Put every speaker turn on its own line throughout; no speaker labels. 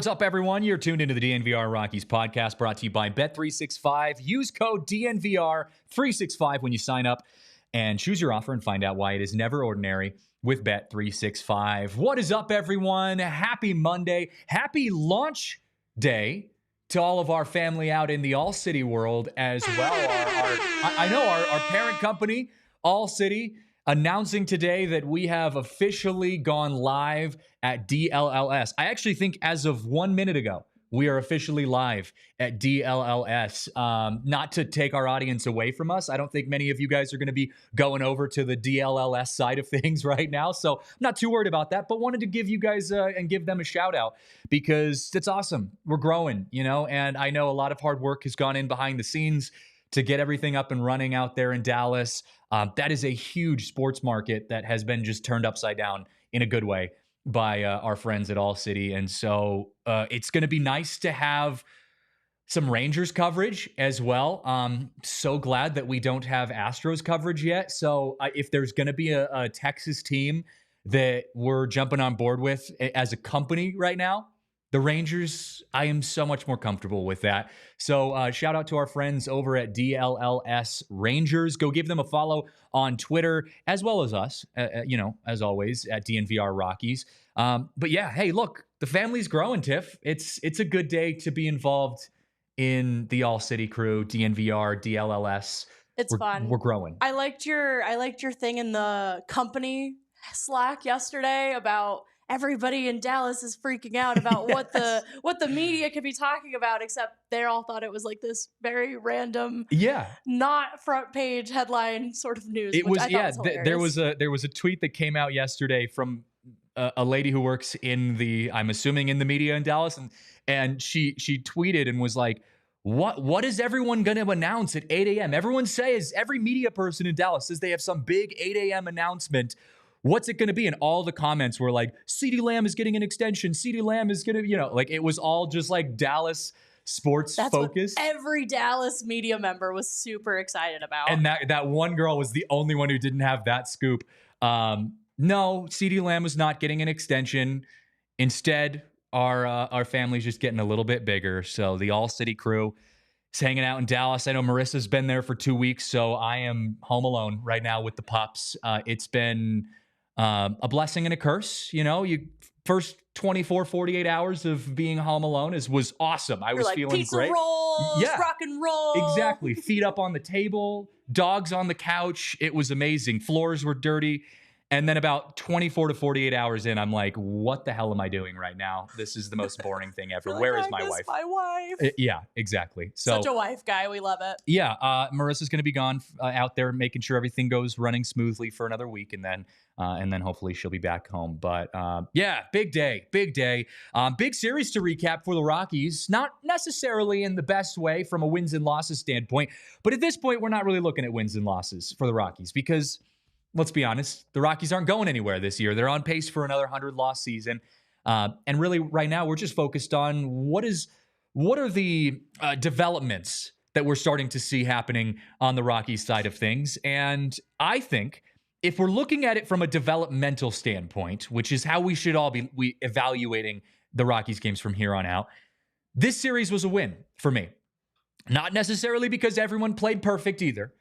What's up, everyone? You're tuned into the DNVR Rockies Podcast, brought to you by Bet365. Use code DNVR365 when you sign up and choose your offer and find out why it is never ordinary with Bet365. What is up, everyone? Happy Monday. Happy launch day to all of our family out in the ALLCITY world as well. Our parent company, ALLCITY, announcing today that we have officially gone live at DLLS. I actually think as of 1 minute ago, we are officially live at DLLS. Not to take our audience away from us. I don't think many of you guys are going to be going over to the DLLS side of things right now. So I'm not too worried about that, but wanted to give you guys and give them a shout out because it's awesome. We're growing, and I know a lot of hard work has gone in behind the scenes to get everything up and running out there in Dallas. That is a huge sports market that has been just turned upside down in a good way by our friends at ALLCITY. And so it's going to be nice to have some Rangers coverage as well. So glad that we don't have Astros coverage yet. So if there's going to be a Texas team that we're jumping on board with as a company right now, the Rangers, I am so much more comfortable with that. So shout out to our friends over at DLLS Rangers. Go give them a follow on Twitter, as well as us, as always, at DNVR Rockies. But yeah, hey, look, the family's growing, Tiff. It's a good day to be involved in the ALLCITY crew, DNVR, DLLS.
We're fun.
We're growing.
I liked your thing in the company Slack yesterday about everybody in Dallas is freaking out about what the media could be talking about, except they all thought it was like this very random, not front page headline sort of news.
It was, there was a tweet that came out yesterday from a lady who works I'm assuming in the media in Dallas, and she tweeted and was like, What is everyone going to announce at 8 a.m.? Every media person in Dallas says they have some big 8 a.m. announcement. What's it going to be? And all the comments were like, CeeDee Lamb is getting an extension. CeeDee Lamb is going to, it was all just like Dallas sports focused.
Every Dallas media member was super excited about.
And that one girl was the only one who didn't have that scoop. No, CeeDee Lamb was not getting an extension. Instead, our family's just getting a little bit bigger. So the ALLCITY crew is hanging out in Dallas. I know Marissa's been there for 2 weeks, so I am home alone right now with the pups. It's been a blessing and a curse. First 24, 48 hours of being home alone was awesome. I was feeling
pizza
great.
Rolls, rock and roll.
Exactly. Feet up on the table, dogs on the couch. It was amazing. Floors were dirty. And then about 24 to 48 hours in, I'm like, what the hell am I doing right now? This is the most boring thing ever. Where is my wife?
My wife.
Yeah, exactly. So,
such a wife guy. We love it.
Yeah. Marissa's going to be gone out there, making sure everything goes running smoothly for another week. And then hopefully she'll be back home. But big day. Big series to recap for the Rockies. Not necessarily in the best way from a wins and losses standpoint. But at this point, we're not really looking at wins and losses for the Rockies because, let's be honest, the Rockies aren't going anywhere this year. They're on pace for another 100-loss season. And really, right now, we're just focused on what are the developments that we're starting to see happening on the Rockies side of things. And I think if we're looking at it from a developmental standpoint, which is how we should all be evaluating the Rockies games from here on out, this series was a win for me. Not necessarily because everyone played perfect either.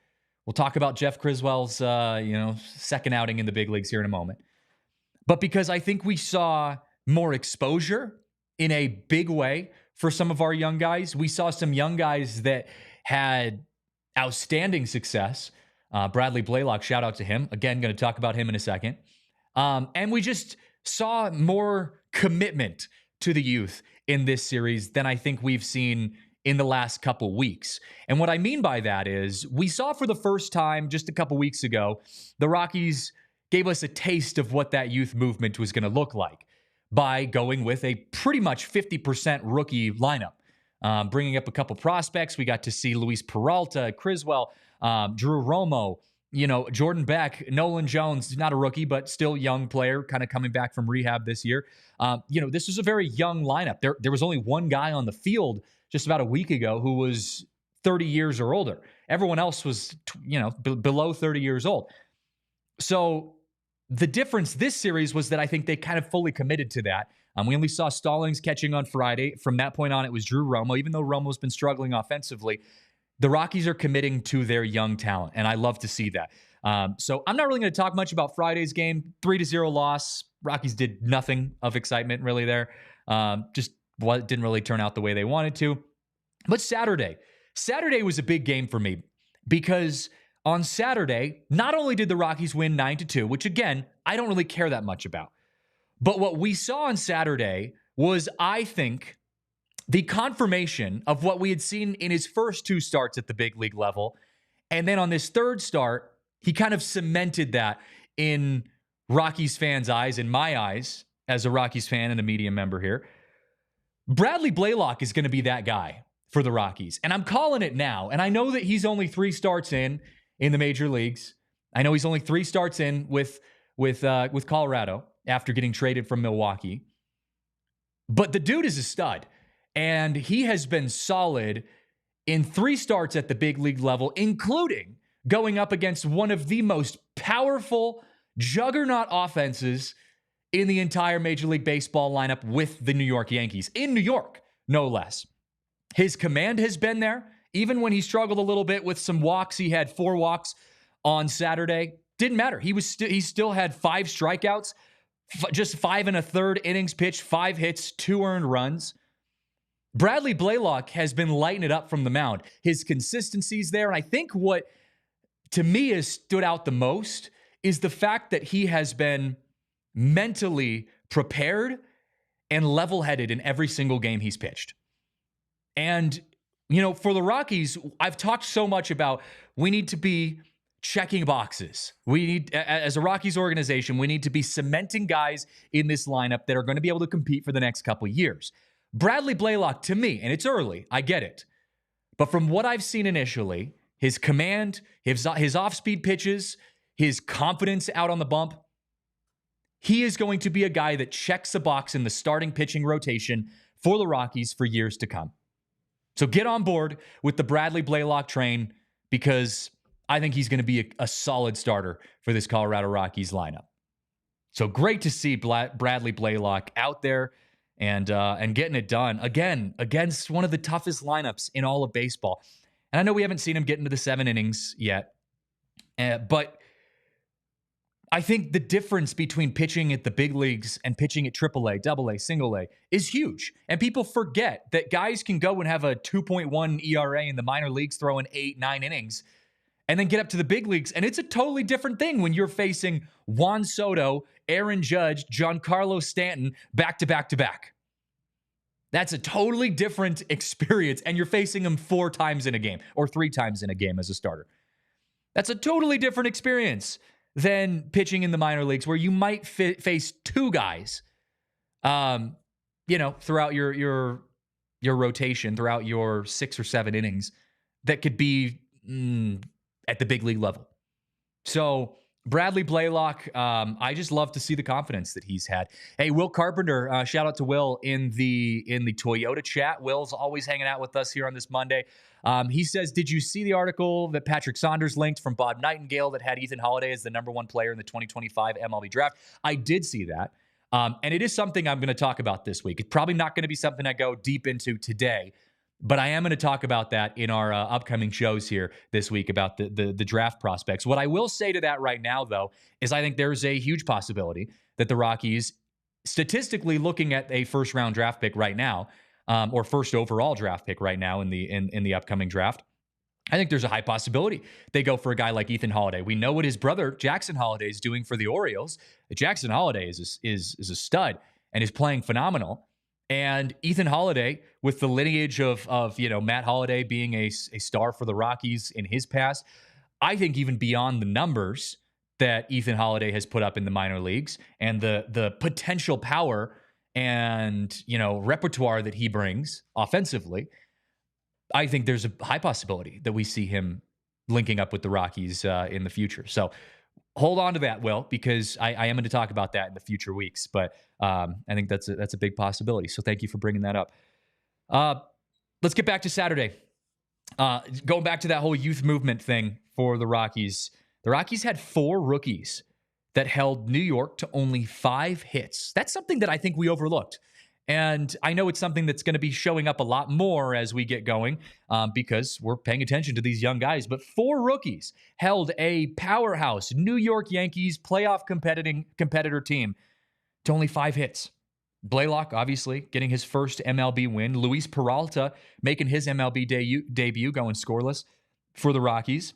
We'll talk about Jeff Criswell's, second outing in the big leagues here in a moment. But because I think we saw more exposure in a big way for some of our young guys. We saw some young guys that had outstanding success. Bradley Blaylock, shout out to him. Again, going to talk about him in a second. And we just saw more commitment to the youth in this series than I think we've seen in the last couple weeks. And what I mean by that is we saw for the first time just a couple weeks ago, the Rockies gave us a taste of what that youth movement was going to look like by going with a pretty much 50% rookie lineup. Bringing up a couple prospects. We got to see Luis Peralta, Criswell, Drew Romo, Jordan Beck, Nolan Jones, not a rookie, but still young player, kind of coming back from rehab this year. This was a very young lineup. There was only one guy on the field just about a week ago who was 30 years or older. Everyone else was, below 30 years old. So the difference this series was that I think they kind of fully committed to that We only saw Stallings catching on Friday. From that point on, it was Drew Romo. Even though Romo's been struggling offensively, the Rockies are committing to their young talent, and I love to see that. So I'm not really going to talk much about Friday's game. 3-0 loss. Rockies did nothing of excitement really there. Just didn't really turn out the way they wanted to. But Saturday was a big game for me because on Saturday, not only did the Rockies win 9-2, which again, I don't really care that much about, but what we saw on Saturday was, I think, the confirmation of what we had seen in his first 2 starts at the big league level. And then on this third start, he kind of cemented that in Rockies fans' eyes, in my eyes, as a Rockies fan and a media member here. Bradley Blaylock is going to be that guy for the Rockies. And I'm calling it now. And I know that he's only 3 starts in the major leagues. I know he's only 3 starts in with Colorado after getting traded from Milwaukee. But the dude is a stud. And he has been solid in 3 starts at the big league level, including going up against one of the most powerful juggernaut offenses in the entire Major League Baseball lineup with the New York Yankees. In New York, no less. His command has been there. Even when he struggled a little bit with some walks, he had 4 walks on Saturday. Didn't matter. He still had 5 strikeouts, just 5 1/3 innings pitched, 5 hits, 2 earned runs. Bradley Blaylock has been lighting it up from the mound. His consistency's there. And I think what, to me, has stood out the most is the fact that he has been mentally prepared and level-headed in every single game he's pitched. And, for the Rockies, I've talked so much about we need to be checking boxes. We need, as a Rockies organization, we need to be cementing guys in this lineup that are going to be able to compete for the next couple of years. Bradley Blaylock, to me, and it's early, I get it, but from what I've seen initially, his command, his off-speed pitches, his confidence out on the bump, he is going to be a guy that checks the box in the starting pitching rotation for the Rockies for years to come. So get on board with the Bradley Blaylock train because I think he's going to be a solid starter for this Colorado Rockies lineup. So great to see Bradley Blaylock out there and getting it done again against one of the toughest lineups in all of baseball. And I know we haven't seen him get into the 7 innings yet, but I think the difference between pitching at the big leagues and pitching at AAA, AA, single A is huge. And people forget that guys can go and have a 2.1 ERA in the minor leagues, throwing 8, 9 innings, and then get up to the big leagues. And it's a totally different thing when you're facing Juan Soto, Aaron Judge, Giancarlo Stanton back to back to back. That's a totally different experience. And you're facing them 4 times in a game or 3 times in a game as a starter. That's a totally different experience than pitching in the minor leagues where you might face 2 guys, throughout your rotation, throughout your 6 or 7 innings that could be at the big league level. So Bradley Blaylock, I just love to see the confidence that he's had. Hey, Will Carpenter, shout out to Will in the Toyota chat. Will's always hanging out with us here on this Monday. He says, did you see the article that Patrick Saunders linked from Bob Nightingale that had Ethan Holiday as the number 1 player in the 2025 MLB draft? I did see that. And it is something I'm going to talk about this week. It's probably not going to be something I go deep into today, but I am going to talk about that in our upcoming shows here this week about the draft prospects. What I will say to that right now, though, is I think there's a huge possibility that the Rockies, statistically looking at a first-round draft pick right now, or first overall draft pick right now in the upcoming draft, I think there's a high possibility they go for a guy like Ethan Holiday. We know what his brother Jackson Holiday is doing for the Orioles. Jackson Holiday is a stud and is playing phenomenal. And Ethan Holiday, with the lineage of Matt Holiday being a star for the Rockies in his past, I think even beyond the numbers that Ethan Holiday has put up in the minor leagues and the potential power and repertoire that he brings offensively, I think there's a high possibility that we see him linking up with the Rockies in the future. So hold on to that, Will, because I am going to talk about that in the future weeks. But I think that's a big possibility. So thank you for bringing that up. Let's get back to Saturday. Going back to that whole youth movement thing for the Rockies. The Rockies had 4 rookies that held New York to only 5 hits. That's something that I think we overlooked. And I know it's something that's going to be showing up a lot more as we get going because we're paying attention to these young guys. But 4 rookies held a powerhouse New York Yankees playoff competitor team to only 5 hits. Blaylock, obviously, getting his first MLB win. Luis Peralta making his MLB debut, going scoreless for the Rockies.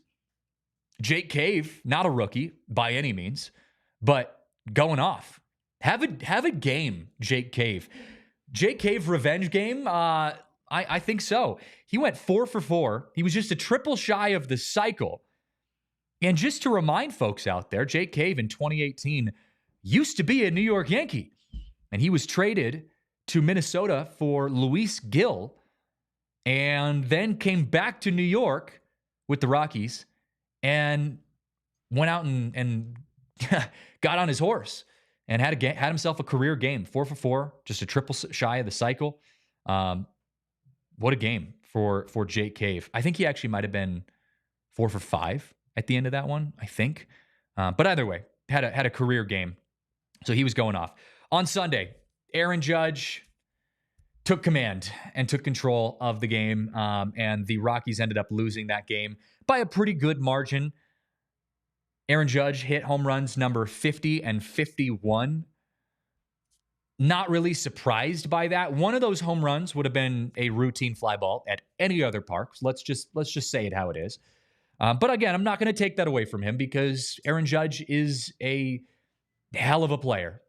Jake Cave, not a rookie by any means, but going off. Have a game, Jake Cave. Jake Cave revenge game? I think so. He went 4 for 4. He was just a triple shy of the cycle. And just to remind folks out there, Jake Cave in 2018 used to be a New York Yankee. And he was traded to Minnesota for Luis Gil and then came back to New York with the Rockies and went out and got on his horse and had himself a career game, 4 for 4, just a triple shy of the cycle. What a game for Jake Cave. I think he actually might have been 4 for 5 at the end of that one, I think. But either way, had a career game. So he was going off. On Sunday, Aaron Judge took command and took control of the game, and the Rockies ended up losing that game by a pretty good margin. Aaron Judge hit home runs number 50 and 51. Not really surprised by that. One of those home runs would have been a routine fly ball at any other park. Let's just say it how it is. But again, I'm not going to take that away from him because Aaron Judge is a hell of a player.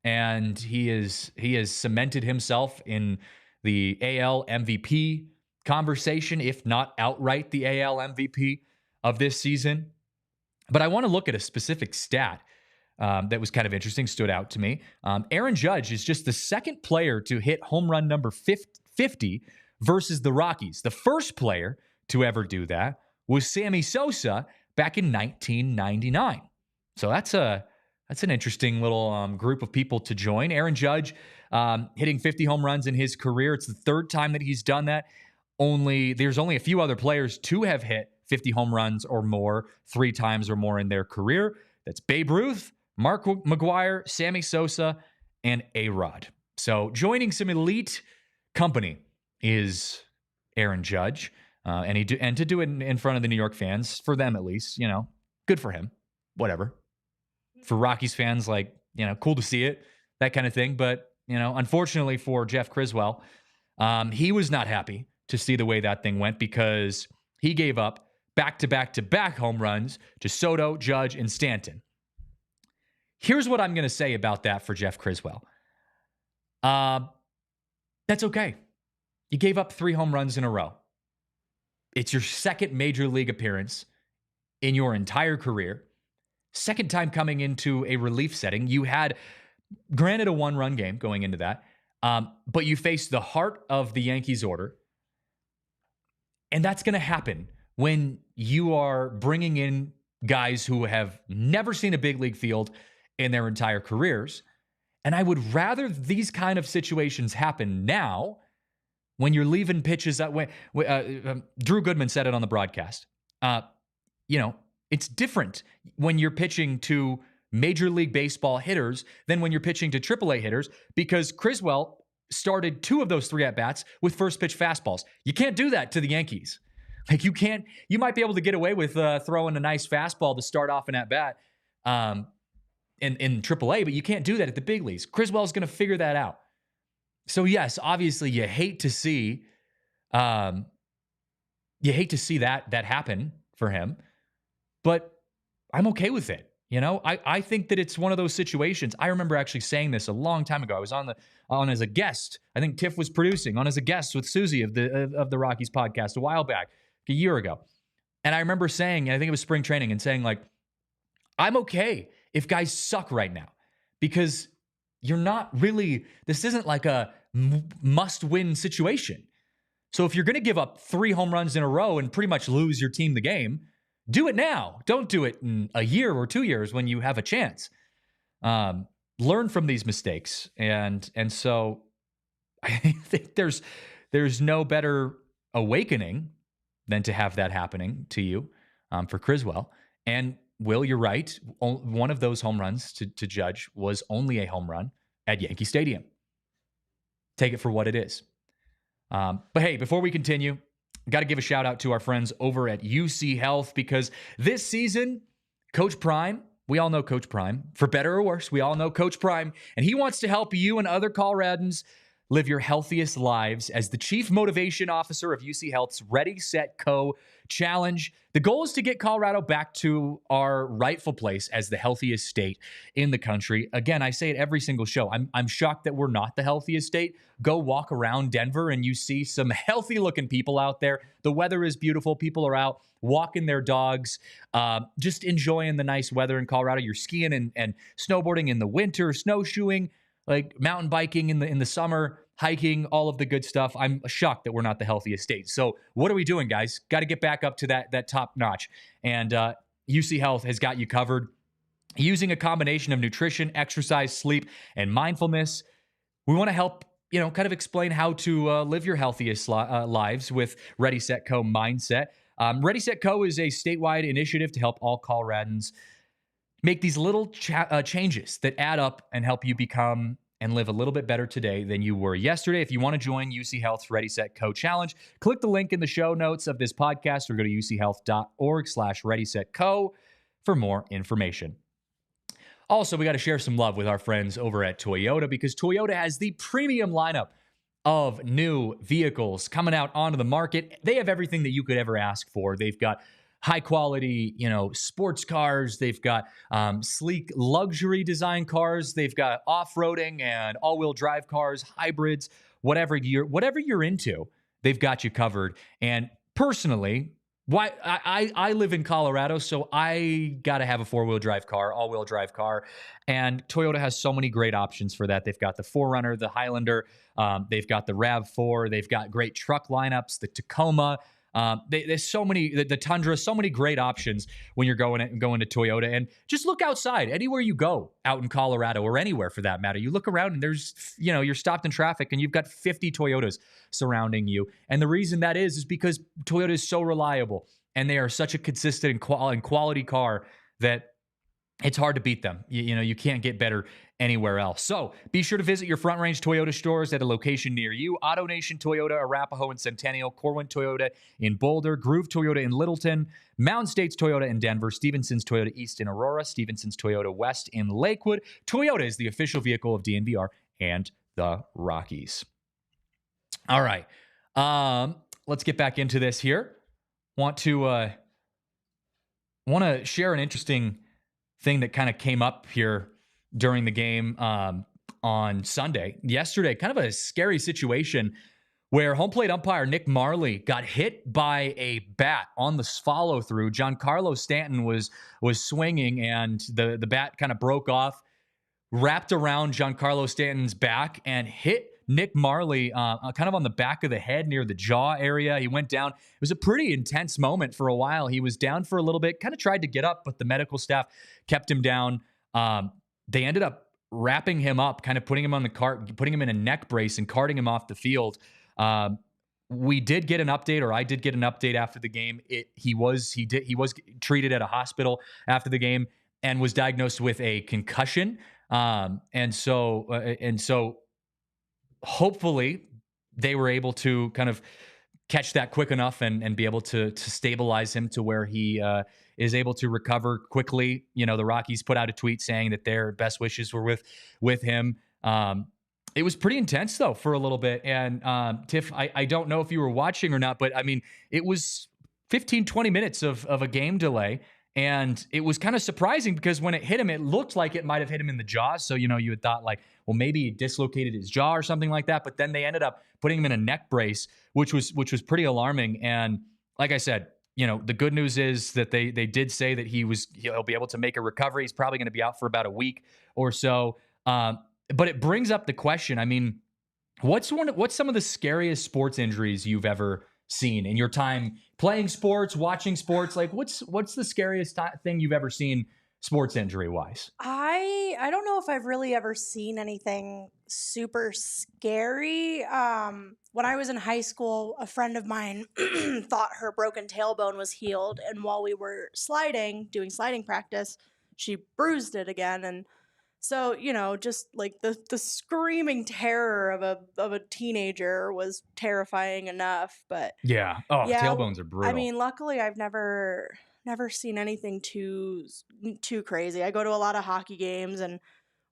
And he has cemented himself in the AL MVP conversation, if not outright the AL MVP of this season. But I want to look at a specific stat that was kind of interesting, stood out to me. Aaron Judge is just the second player to hit home run number 50 versus the Rockies. The first player to ever do that was Sammy Sosa back in 1999. So that's an interesting little group of people to join. Aaron Judge hitting 50 home runs in his career. It's the third time that he's done that. There's only a few other players to have hit 50 home runs or more 3 times or more in their career. That's Babe Ruth, Mark McGwire, Sammy Sosa, and A-Rod. So joining some elite company is Aaron Judge. And to do it in front of the New York fans, for them at least, good for him. Whatever. For Rockies fans, cool to see it, that kind of thing. But, unfortunately for Jeff Criswell, he was not happy to see the way that thing went because he gave up back-to-back-to-back home runs to Soto, Judge, and Stanton. Here's what I'm going to say about that for Jeff Criswell. That's okay. You gave up 3 home runs in a row. It's your second major league appearance in your entire career. Second time coming into a relief setting. You had, granted, a 1-run game going into that, but you faced the heart of the Yankees order. And that's going to happen when you are bringing in guys who have never seen a big league field in their entire careers. And I would rather these kind of situations happen now when you're leaving pitches that way. Drew Goodman said it on the broadcast. It's different when you're pitching to Major League Baseball hitters than when you're pitching to AAA hitters because Criswell started 2 of those 3 at-bats with first pitch fastballs. You can't do that to the Yankees. You might be able to get away with throwing a nice fastball to start off an at-bat in AAA, but you can't do that at the big leagues. Criswell's going to figure that out. So yes, obviously you hate to see that happen for him. But I'm okay with it. I think that it's one of those situations. I remember actually saying this a long time ago. I was on as a guest. I think Tiff was producing on as a guest with Susie of the Rockies podcast a while back, a year ago. And I remember saying, I think it was spring training, and saying I'm okay if guys suck right now because you're not really, this isn't like a must-win situation. So if you're going to give up 3 home runs in a row and pretty much lose your team the game, do it now. Don't do it in a year or 2 years when you have a chance. Learn from these mistakes. And so I think there's no better awakening than to have that happening to you for Criswell. And Will, you're right. One of those home runs to judge was only a home run at Yankee Stadium. Take it for what it is. But hey, before we continue, got to give a shout out to our friends over at UC Health, because this season, Coach Prime, we all know Coach Prime, for better or worse, we all know Coach Prime, and he wants to help you and other Coloradans live your healthiest lives as the Chief Motivation Officer of UC Health's Ready, Set, Co. Challenge. The goal is to get Colorado back to our rightful place as the healthiest state in the country. Again, I say it every single show. I'm shocked that we're not the healthiest state. Go walk around Denver and you see some healthy-looking people out there. The weather is beautiful. People are out walking their dogs, just enjoying the nice weather in Colorado. You're skiing and snowboarding in the winter, snowshoeing, like mountain biking in the summer, hiking, all of the good stuff. I'm shocked that we're not the healthiest state. So what are we doing, guys? Got to get back up to that top notch. And UC Health has got you covered. Using a combination of nutrition, exercise, sleep, and mindfulness, we want to help, kind of explain how to live your healthiest lives with Ready, Set, Co. mindset. Ready, Set, Co. is a statewide initiative to help all Coloradans make these little changes that add up and help you become and live a little bit better today than you were yesterday. If you want to join UC Health's Ready, Set, Co. Challenge, click the link in the show notes of this podcast or go to uchealth.org/readysetco for more information. Also, we got to share some love with our friends over at Toyota, because Toyota has the premium lineup of new vehicles coming out onto the market. They have everything that you could ever ask for. They've got high quality, sports cars. They've got sleek luxury design cars. They've got off-roading and all-wheel drive cars, hybrids, whatever you're into, they've got you covered. And personally, I live in Colorado, so I got to have a four-wheel drive car, all-wheel drive car. And Toyota has so many great options for that. They've got the 4Runner, the Highlander. They've got the RAV4. They've got great truck lineups, the Tacoma. There's so many, the Tundra, so many great options when you're going to Toyota. And just look outside, anywhere you go out in Colorado or anywhere for that matter. You look around and there's, you're stopped in traffic and you've got 50 Toyotas surrounding you. And the reason that is because Toyota is so reliable and they are such a consistent and quality car that it's hard to beat them. You can't get better anywhere else. So be sure to visit your Front Range Toyota stores at a location near you. AutoNation Toyota, Arapahoe and Centennial, Corwin Toyota in Boulder, Groove Toyota in Littleton, Mountain States Toyota in Denver, Stevenson's Toyota East in Aurora, Stevenson's Toyota West in Lakewood. Toyota is the official vehicle of DNVR and the Rockies. All right. Let's get back into this here. Want to share an interesting thing that kind of came up here during the game on Sunday. Yesterday, kind of a scary situation where home plate umpire Nick Marley got hit by a bat on the follow-through. Giancarlo Stanton was swinging, and the bat kind of broke off, wrapped around Giancarlo Stanton's back, and hit Nick Marley kind of on the back of the head near the jaw area. He went down. It was a pretty intense moment for a while. He was down for a little bit, kind of tried to get up, but the medical staff kept him down. They ended up wrapping him up, kind of putting him on the cart, putting him in a neck brace and carting him off the field. We did get an update, or I did get an update after the game. He was treated at a hospital after the game and was diagnosed with a concussion. And so hopefully they were able to kind of catch that quick enough and be able to stabilize him to where he is able to recover quickly. The Rockies put out a tweet saying that their best wishes were with him. It was pretty intense though for a little bit. And Tiff, I don't know if you were watching or not, but I mean, it was 15, 20 minutes of a game delay. And it was kind of surprising because when it hit him, it looked like it might have hit him in the jaw. So, you had thought like, well, maybe he dislocated his jaw or something like that. But then they ended up putting him in a neck brace, which was pretty alarming. And like I said, the good news is that they did say that he'll be able to make a recovery. He's probably going to be out for about a week or so. But it brings up the question. I mean, what's some of the scariest sports injuries you've ever seen in your time playing sports, watching sports? Like what's the scariest thing you've ever seen sports injury wise.
I don't know if I've really ever seen anything super scary. When I was in high school, a friend of mine thought her broken tailbone was healed, and while we were doing sliding practice, she bruised it again. And so, just like the screaming terror of a teenager was terrifying enough. But
Yeah. Oh,
yeah,
tailbones are brutal.
I mean, luckily I've never seen anything too crazy. I go to a lot of hockey games, and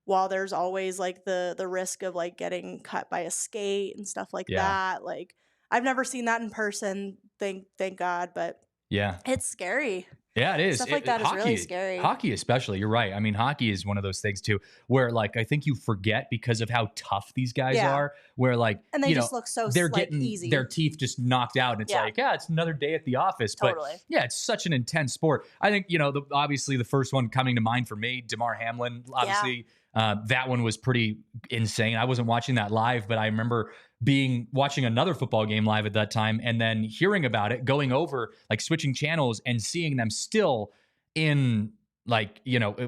while there's always like the risk of like getting cut by a skate and stuff like
Yeah.
that, like I've never seen that in person, thank God, but
Yeah.
it's scary.
Yeah, it is.
Stuff like that is really scary.
Hockey especially, you're right. I mean, hockey is one of those things too, where like I think you forget because of how tough these guys
Yeah.
are, where like,
And they just look so
they're
like
getting
easy.
their teeth just knocked out. And it's
Yeah.
like, yeah, it's another day at the office.
Totally.
But yeah, it's such an intense sport. I think, obviously the first one coming to mind for me, DeMar Hamlin, obviously that one was pretty insane. I wasn't watching that live, but I remember watching another football game live at that time and then hearing about it, going over, like switching channels and seeing them still in like,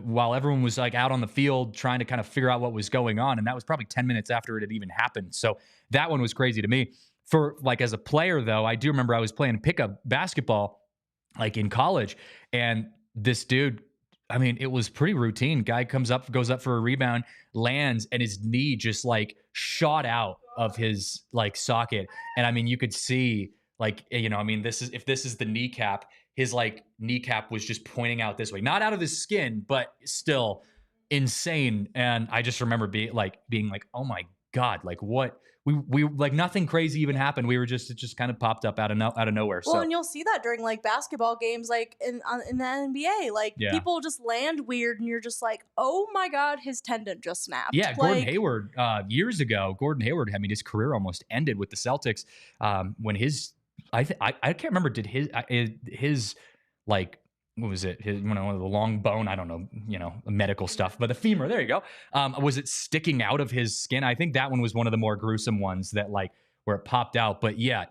while everyone was like out on the field trying to kind of figure out what was going on. And that was probably 10 minutes after it had even happened. So that one was crazy to me. For like as a player though, I do remember I was playing pickup basketball like in college, and this dude, I mean, it was pretty routine. Guy goes up for a rebound, lands, and his knee just like shot out of his like socket. And I mean, you could see like, if this is the kneecap, his like kneecap was just pointing out this way, not out of his skin, but still insane. And I just remember being like, oh my God, like what? We like nothing crazy even happened. We were it just kind of popped up out of nowhere.
Well,
so
and you'll see that during like basketball games, like in the NBA, like people just land weird, and you're just like, oh my God, his tendon just snapped.
Yeah,
like,
Gordon Hayward years ago. Gordon Hayward, I mean, his career almost ended with the Celtics when I can't remember. Did his like what was it? His the long bone. I don't know. Medical stuff. But the femur. There you go. Was it sticking out of his skin? I think that one was one of the more gruesome ones that like where it popped out. But yeah,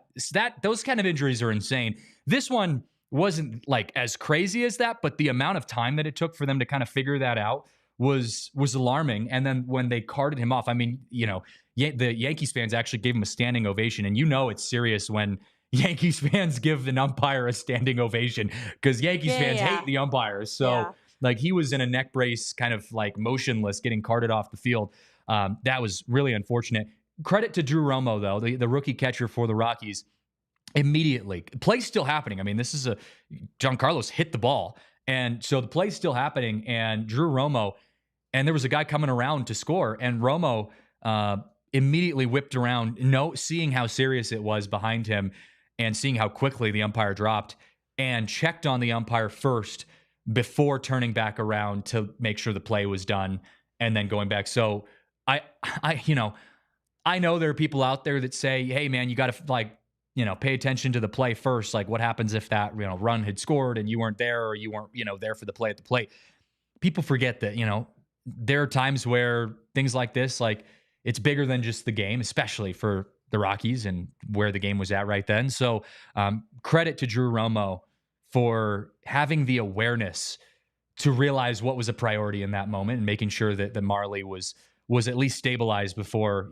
those kind of injuries are insane. This one wasn't like as crazy as that, but the amount of time that it took for them to kind of figure that out was alarming. And then when they carted him off, I mean, the Yankees fans actually gave him a standing ovation, and it's serious when Yankees fans give an umpire a standing ovation, because Yankees fans hate the umpires. So like he was in a neck brace, kind of like motionless, getting carted off the field. That was really unfortunate. Credit to Drew Romo, though, the rookie catcher for the Rockies. Immediately, play's still happening. I mean, this is Giancarlo's hit the ball, and so the play's still happening. And Drew Romo, and there was a guy coming around to score, and Romo immediately whipped around, seeing how serious it was behind him, and seeing how quickly the umpire dropped, and checked on the umpire first before turning back around to make sure the play was done, and then going back. So I know there are people out there that say, hey man, you got to pay attention to the play first. Like what happens if that, run had scored and you weren't there, or you weren't, there for the play at the plate. People forget that, there are times where things like this, like it's bigger than just the game, especially for the Rockies and where the game was at right then. So credit to Drew Romo for having the awareness to realize what was a priority in that moment and making sure that Marley was at least stabilized before,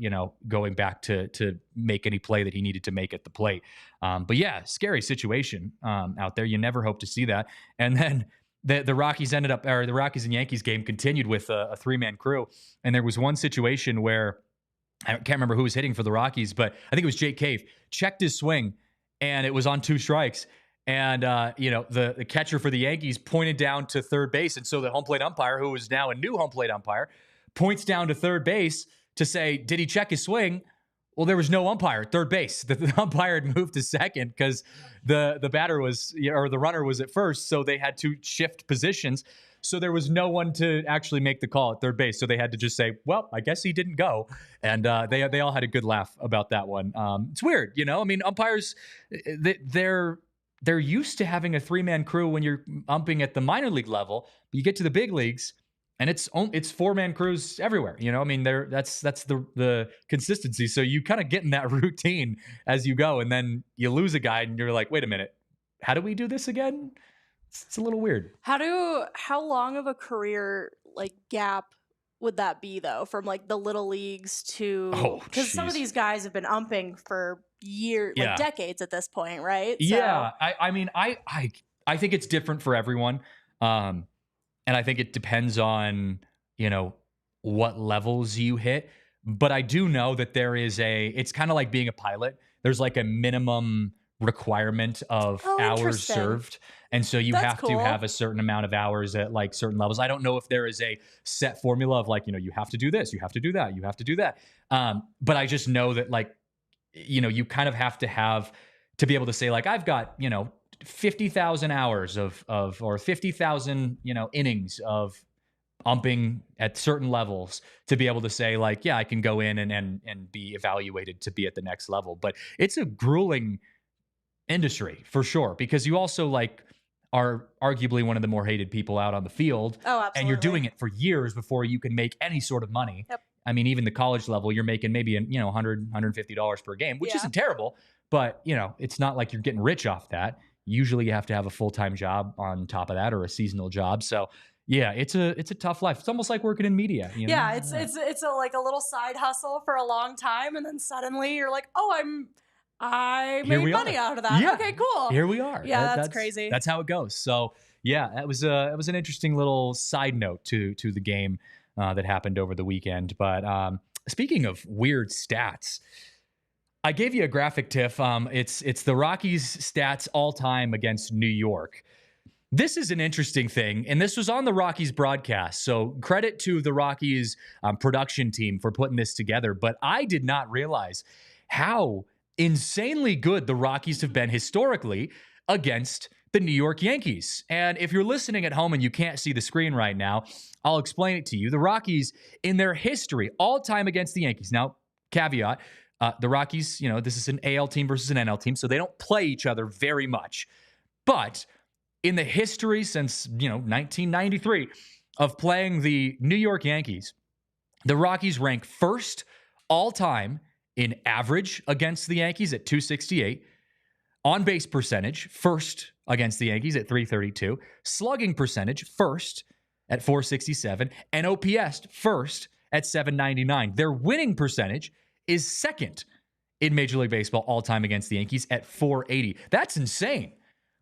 going back to make any play that he needed to make at the plate. But yeah, scary situation out there. You never hope to see that. And then the Rockies the Rockies and Yankees game continued with a 3-man crew. And there was one situation where I can't remember who was hitting for the Rockies, but I think it was Jake Cave, checked his swing, and it was on 2 strikes. And, the catcher for the Yankees pointed down to third base. And so the home plate umpire, who is now a new home plate umpire, points down to third base to say, did he check his swing? Well, there was no umpire at third base. The umpire had moved to second because the batter was, or the runner was at first. So they had to shift positions. So there was no one to actually make the call at third base. So they had to just say, well, I guess he didn't go. And they all had a good laugh about that one. It's weird, I mean, umpires, they're used to having a 3-man crew when you're umping at the minor league level. But you get to the big leagues, and it's 4-man crews everywhere. I mean, that's the consistency. So you kind of get in that routine as you go, and then you lose a guy, and you're like, wait a minute, how do we do this again? It's a little weird.
How long of a career like gap would that be though, from like the little leagues to, because some of these guys have been umping for years, like decades at this point, right?
Yeah, so. I mean, I think it's different for everyone, and I think it depends on what levels you hit. But I do know that there is it's kind of like being a pilot. There's like a minimum requirement of hours served. And so you have to have a certain amount of hours at like certain levels. I don't know if there is a set formula of like, you have to do this, you have to do that, you have to do that. But I just know that like, you kind of have to be able to say like, I've got, 50,000 hours or 50,000, innings of umping at certain levels to be able to say like, yeah, I can go in and be evaluated to be at the next level. But it's a grueling industry for sure, because you also like are arguably one of the more hated people out on the field.
Oh, absolutely.
And you're doing it for years before you can make any sort of money. Yep. I mean, even the college level, you're making maybe $100, $150 per game, which isn't terrible, but it's not like you're getting rich off that. Usually you have to have a full-time job on top of that or a seasonal job. So yeah, it's a tough life. It's almost like working in media.
Yeah, it's like a little side hustle for a long time, and then suddenly you're like, oh, I made money out of that. Yeah. Okay, cool.
Here we are.
Yeah, that's crazy.
That's how it goes. So yeah, that was an interesting little side note to the game that happened over the weekend. But speaking of weird stats, I gave you a graphic, Tiff. It's the Rockies stats all time against New York. This is an interesting thing, and this was on the Rockies broadcast, so credit to the Rockies production team for putting this together, but I did not realize how insanely good the Rockies have been historically against the New York Yankees. And if you're listening at home and you can't see the screen right now, I'll explain it to you. The Rockies, in their history, all time against the Yankees. Now, caveat, the Rockies, this is an AL team versus an NL team, so they don't play each other very much. But in the history since, 1993 of playing the New York Yankees, the Rockies rank first all time in average against the Yankees at 268, on base percentage first against the Yankees at 332, slugging percentage first at 467, and OPS first at 799. Their winning percentage is second in Major League Baseball all time against the Yankees at 480. That's insane.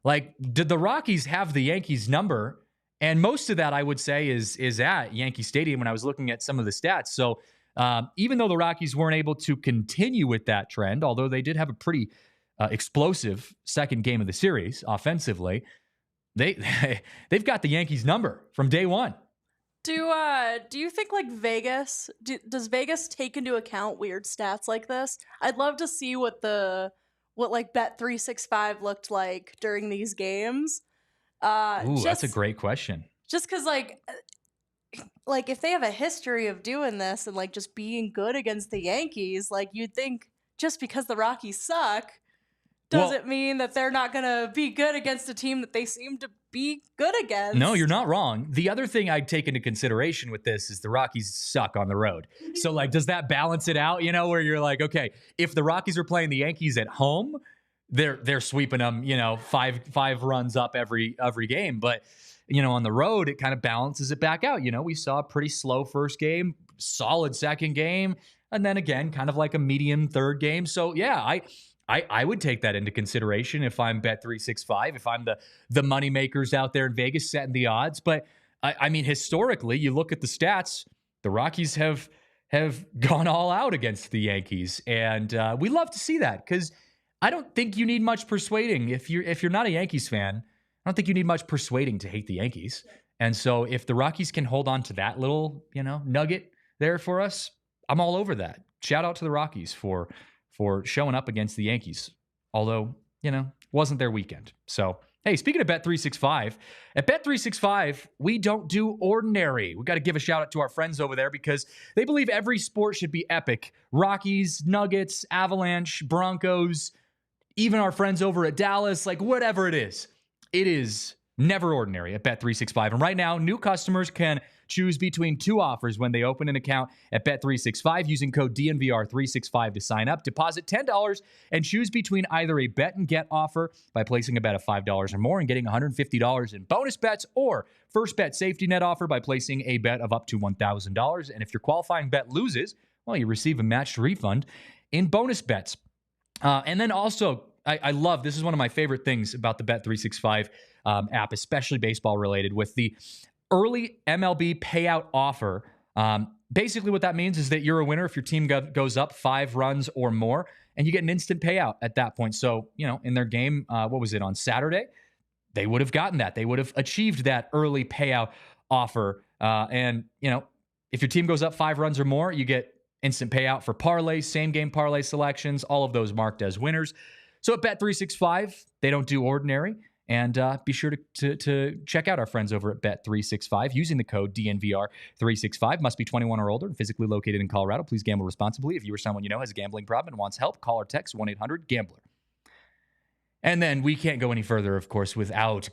Like, did the Rockies have the Yankees number? And most of that, I would say, is at Yankee Stadium when I was looking at some of the stats. So even though the Rockies weren't able to continue with that trend, although they did have a pretty explosive second game of the series offensively, they've got the Yankees number from day one.
Do you think like Vegas, does Vegas take into account weird stats like this? I'd love to see what like Bet365 looked like during these games.
That's a great question.
Just because like if they have a history of doing this and like just being good against the Yankees, like you'd think just because the Rockies suck doesn't mean that they're not going to be good against a team that they seem to be good against.
No, you're not wrong. The other thing I'd take into consideration with this is the Rockies suck on the road. So, like, does that balance it out, where you're like, okay, if the Rockies are playing the Yankees at home, they're sweeping them, five runs up every game. But, on the road, it kind of balances it back out. We saw a pretty slow first game, solid second game, and then again, kind of like a medium third game. So, yeah, I would take that into consideration if I'm Bet365, if I'm the money makers out there in Vegas setting the odds. But I mean, historically, you look at the stats, the Rockies have gone all out against the Yankees, and we love to see that because I don't think you need much persuading if you're not a Yankees fan. I don't think you need much persuading to hate the Yankees. And so if the Rockies can hold on to that little nugget there for us, I'm all over that. Shout out to the Rockies for showing up against the Yankees, although, wasn't their weekend. So, hey, speaking of Bet365, at Bet365, we don't do ordinary. We got to give a shout out to our friends over there because they believe every sport should be epic. Rockies, Nuggets, Avalanche, Broncos, even our friends over at Dallas, like whatever it is Never ordinary at Bet365. And right now, new customers can choose between 2 offers when they open an account at Bet365 using code DNVR365 to sign up. Deposit $10 and choose between either a bet and get offer by placing a bet of $5 or more and getting $150 in bonus bets, or first bet safety net offer by placing a bet of up to $1,000. And if your qualifying bet loses, well, you receive a matched refund in bonus bets. And then also, I love, this is one of my favorite things about the Bet365 app, especially baseball related, with the early MLB payout offer. Basically what that means is that you're a winner if your team goes up 5 runs or more, and you get an instant payout at that point. So, in their game, what was it, on Saturday? They would have gotten that. They would have achieved that early payout offer. And if your team goes up 5 runs or more, you get instant payout for parlays, same game parlay selections, all of those marked as winners. So at Bet365, they don't do ordinary. And be sure to check out our friends over at Bet365 using the code DNVR365. Must be 21 or older and physically located in Colorado. Please gamble responsibly. If you or someone you know has a gambling problem and wants help, call or text 1-800-GAMBLER. And then we can't go any further, of course, without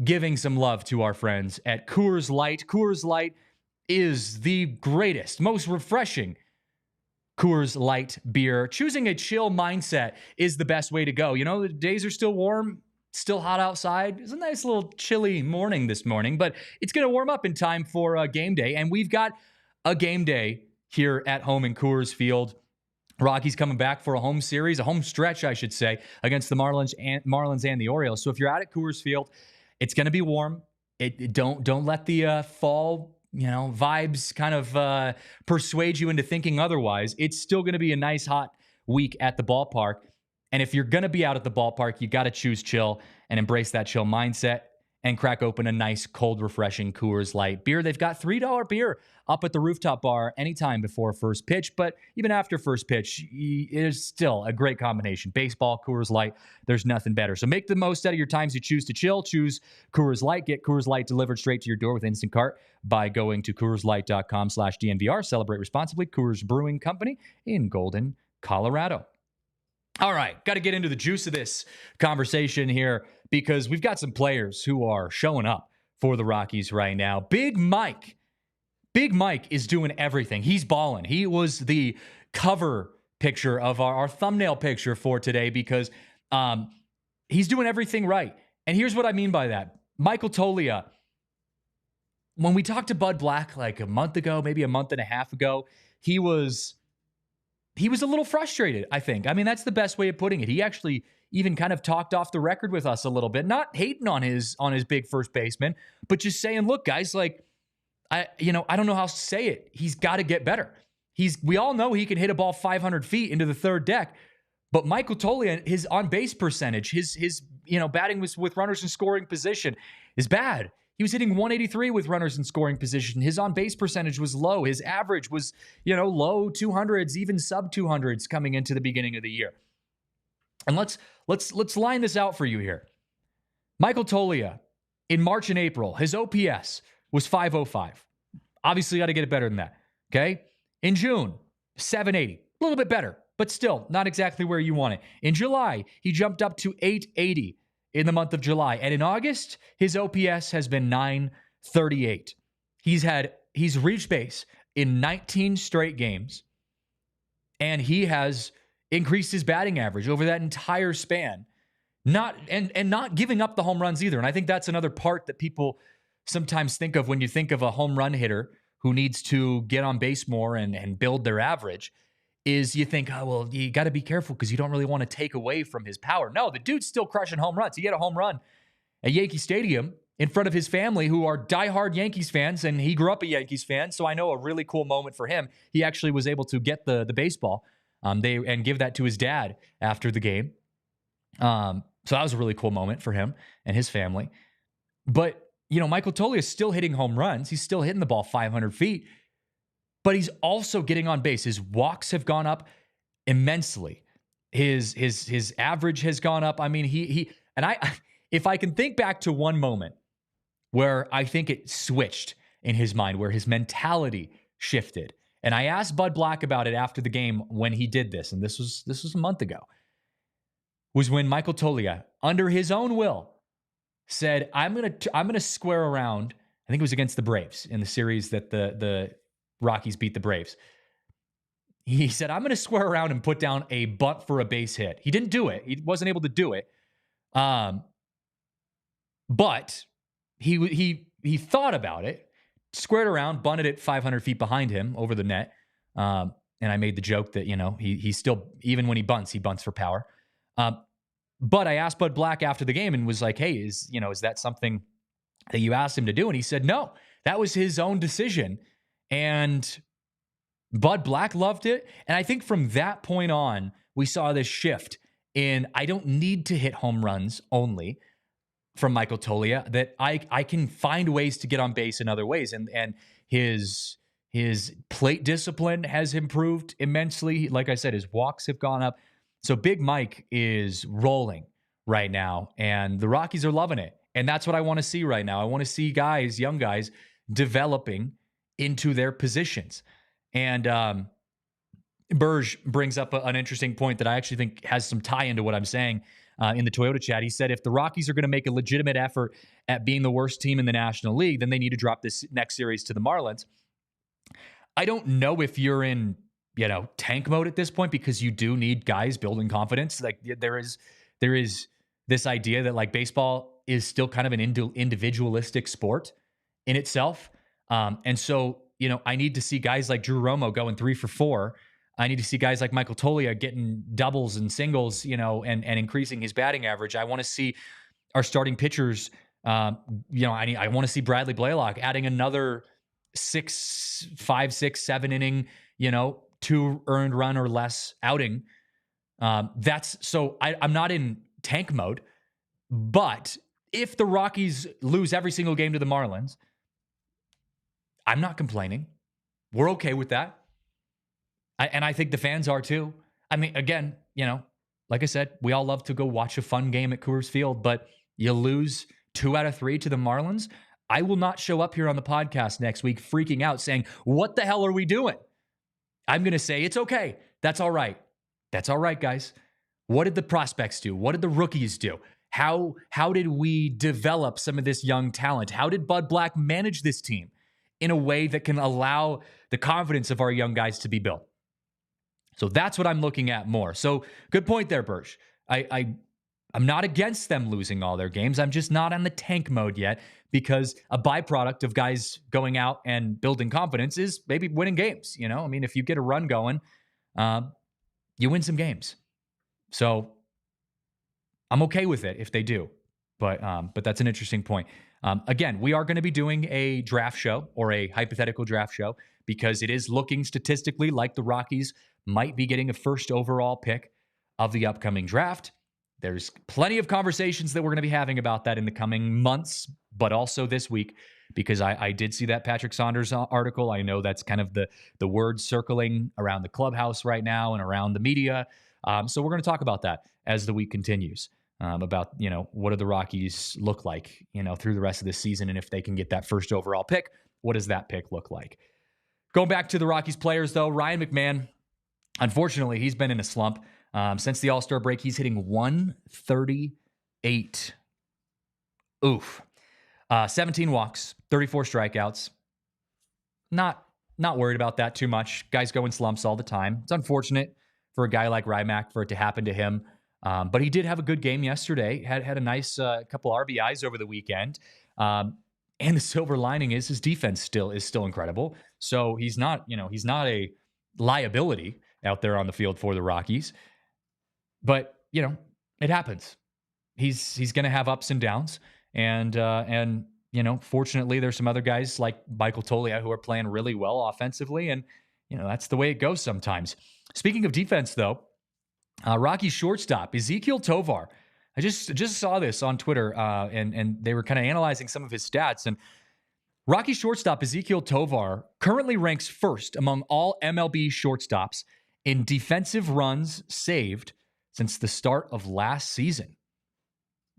giving some love to our friends at Coors Light. Coors Light is the greatest, most refreshing Coors Light beer. Choosing a chill mindset is the best way to go. The days are still warm, still hot outside. It's a nice little chilly morning this morning, but it's going to warm up in time for game day. And we've got a game day here at home in Coors Field. Rockies coming back for a home series, a home stretch, I should say, against the Marlins and the Orioles. So if you're out at Coors Field, it's going to be warm. Don't let the fall vibes kind of persuade you into thinking otherwise. It's still going to be a nice hot week at the ballpark. And if you're going to be out at the ballpark, you got to choose chill and embrace that chill mindset and crack open a nice, cold, refreshing Coors Light beer. They've got $3 beer up at the rooftop bar anytime before first pitch, but even after first pitch, it is still a great combination. Baseball, Coors Light, there's nothing better. So make the most out of your times you choose to chill. Choose Coors Light. Get Coors Light delivered straight to your door with Instant Cart by going to CoorsLight.com/DNVR. Celebrate responsibly. Coors Brewing Company in Golden, Colorado. All right, got to get into the juice of this conversation here because we've got some players who are showing up for the Rockies right now. Big Mike is doing everything. He's balling. He was the cover picture of our thumbnail picture for today because he's doing everything right. And here's what I mean by that. Michael Toglia, when we talked to Bud Black like a month ago, maybe a month and a half ago, he was a little frustrated, I think. I mean, that's the best way of putting it. He actually even kind of talked off the record with us a little bit, not hating on his big first baseman, but just saying, look, guys, like, I don't know how to say it. He's got to get better. We all know he can hit a ball 500 feet into the third deck, but Michael Toglia, his on-base percentage, his batting with runners in scoring position is bad. He was hitting 183 with runners in scoring position. His on-base percentage was low. His average was, low 200s, even sub 200s coming into the beginning of the year. And let's line this out for you here. Michael Toglia, in March and April, his OPS was 505. Obviously, got to get it better than that. Okay? In June, 780. A little bit better, but still not exactly where you want it. In July, he jumped up to 880 in the month of July. And in August, his OPS has been 938. He's reached base in 19 straight games, and he has increased his batting average over that entire span. Not giving up the home runs either. And I think that's another part that people sometimes think of when you think of a home run hitter who needs to get on base more and build their average, is you think, oh, well, you got to be careful because you don't really want to take away from his power. No, the dude's still crushing home runs. He had a home run at Yankee Stadium in front of his family who are diehard Yankees fans, and he grew up a Yankees fan, so I know a really cool moment for him. He actually was able to get the baseball and give that to his dad after the game. So that was a really cool moment for him and his family. But Michael Toglia is still hitting home runs. He's still hitting the ball 500 feet, but he's also getting on base. His walks have gone up immensely. His average has gone up. I mean, if I can think back to one moment where I think it switched in his mind, where his mentality shifted, and I asked Bud Black about it after the game when he did this, and this was a month ago, was when Michael Toglia, under his own will, said, I'm gonna square around. I think it was against the Braves in the series that the Rockies beat the Braves. He said, I'm going to square around and put down a bunt for a base hit. He didn't do it. He wasn't able to do it. But he thought about it, squared around, bunted it 500 feet behind him over the net. And I made the joke that, he still, even when he bunts for power. But I asked Bud Black after the game and was like, hey, is that something that you asked him to do? And he said, no, that was his own decision. And Bud Black loved it. And I think from that point on, we saw this shift in I don't need to hit home runs only from Michael Toglia, that I can find ways to get on base in other ways. And his plate discipline has improved immensely. Like I said, his walks have gone up. So Big Mike is rolling right now, and the Rockies are loving it. And that's what I want to see right now. I want to see young guys, developing into their positions. And Burge brings up an interesting point that I actually think has some tie into what I'm saying in the Toyota chat. He said, if the Rockies are going to make a legitimate effort at being the worst team in the National League, then they need to drop this next series to the Marlins. I don't know if you're in, tank mode at this point, because you do need guys building confidence. Like there is this idea that like baseball is still kind of an individualistic sport in itself. And so, I need to see guys like Drew Romo going 3 for 4. I need to see guys like Michael Toglia getting doubles and singles, and increasing his batting average. I want to see our starting pitchers. I want to see Bradley Blaylock adding another 5, 6, 7 inning, 2 earned run or less outing. I'm not in tank mode, but if the Rockies lose every single game to the Marlins, I'm not complaining. We're okay with that. And I think the fans are too. I mean, again, like I said, we all love to go watch a fun game at Coors Field, but you lose 2 out of 3 to the Marlins, I will not show up here on the podcast next week freaking out saying, what the hell are we doing? I'm going to say, it's okay. That's all right. That's all right, guys. What did the prospects do? What did the rookies do? How did we develop some of this young talent? How did Bud Black manage this team in a way that can allow the confidence of our young guys to be built? So that's what I'm looking at more. So good point there, Burge. I'm not against them losing all their games. I'm just not on the tank mode yet, because a byproduct of guys going out and building confidence is maybe winning games. I mean, if you get a run going, you win some games. So I'm okay with it if they do. But that's an interesting point. Again, we are going to be doing a draft show, or a hypothetical draft show, because it is looking statistically like the Rockies might be getting a first overall pick of the upcoming draft. There's plenty of conversations that we're going to be having about that in the coming months, but also this week, because I did see that Patrick Saunders article. I know that's kind of the word circling around the clubhouse right now and around the media. So we're going to talk about that as the week continues, about, what do the Rockies look like, through the rest of the season, and if they can get that first overall pick, what does that pick look like? Going back to the Rockies players, though, Ryan McMahon, unfortunately, he's been in a slump. Since the All-Star break, he's hitting 138. Oof. 17 walks, 34 strikeouts. Not worried about that too much. Guys go in slumps all the time. It's unfortunate for a guy like RyMc for it to happen to him. But he did have a good game yesterday. Had a nice couple RBIs over the weekend. And the silver lining is his defense is still incredible. So he's not a liability out there on the field for the Rockies. But, it happens. He's going to have ups and downs. And fortunately, there's some other guys like Michael Toglia who are playing really well offensively. And, that's the way it goes sometimes. Speaking of defense, though, Rockies shortstop, Ezequiel Tovar. I just saw this on Twitter, and they were kind of analyzing some of his stats. And Rockies shortstop Ezequiel Tovar currently ranks first among all MLB shortstops in defensive runs saved since the start of last season.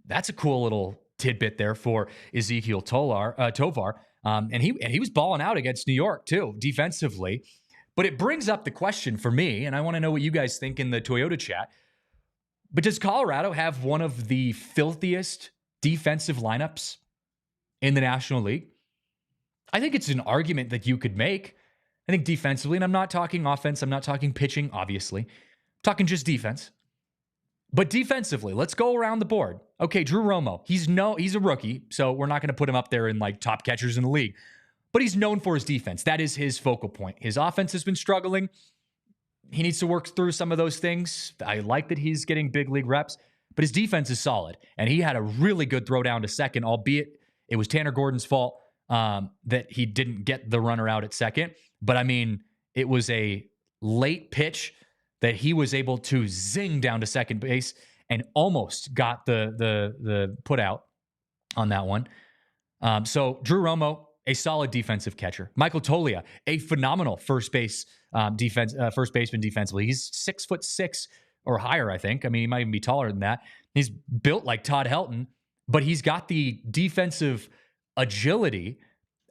That's a cool little tidbit there for Ezequiel Tovar. And he was balling out against New York too, defensively. But it brings up the question for me, and I want to know what you guys think in the Toyota chat. But does Colorado have one of the filthiest defensive lineups in the National League? I think it's an argument that you could make. I think defensively, and I'm not talking offense, I'm not talking pitching, obviously. I'm talking just defense. But defensively, let's go around the board. Okay, Drew Romo, he's a rookie, so we're not going to put him up there in like top catchers in the league. But he's known for his defense. That is his focal point. His offense has been struggling. He needs to work through some of those things. I like that he's getting big league reps, but his defense is solid. And he had a really good throw down to second, albeit it was Tanner Gordon's fault that he didn't get the runner out at second. But I mean, it was a late pitch that he was able to zing down to second base and almost got the put out on that one. So Drew Romo, a solid defensive catcher. Michael Toglia, a phenomenal first baseman defensively. He's 6'6" or higher, I think. I mean, he might even be taller than that. He's built like Todd Helton, but he's got the defensive agility,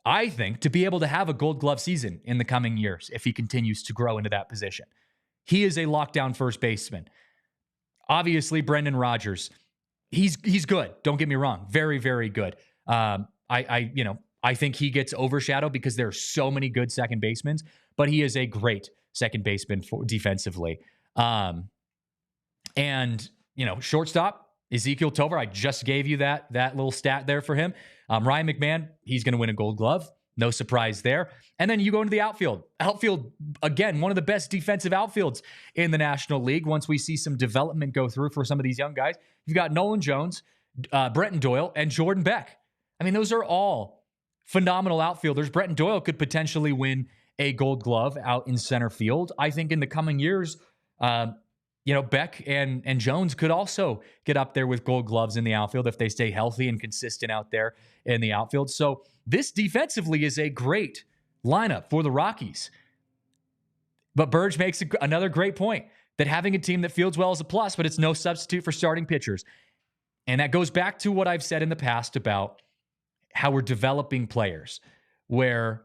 I think, to be able to have a Gold Glove season in the coming years if he continues to grow into that position. He is a lockdown first baseman. Obviously, Brendan Rodgers, he's good. Don't get me wrong. Very, very good. I think he gets overshadowed because there are so many good second basemen, but he is a great second baseman defensively. And shortstop, Ezequiel Tovar, I just gave you that little stat there for him. Ryan McMahon, he's going to win a Gold Glove. No surprise there. And then you go into the outfield. Outfield, again, one of the best defensive outfields in the National League once we see some development go through for some of these young guys. You've got Nolan Jones, Brenton Doyle, and Jordan Beck. I mean, those are all phenomenal outfielders. Brenton Doyle could potentially win a Gold Glove out in center field. I think in the coming years, Beck and Jones could also get up there with Gold Gloves in the outfield if they stay healthy and consistent out there in the outfield. So this defensively is a great lineup for the Rockies. But Burge makes another great point that having a team that fields well is a plus, but it's no substitute for starting pitchers. And that goes back to what I've said in the past about how we're developing players, where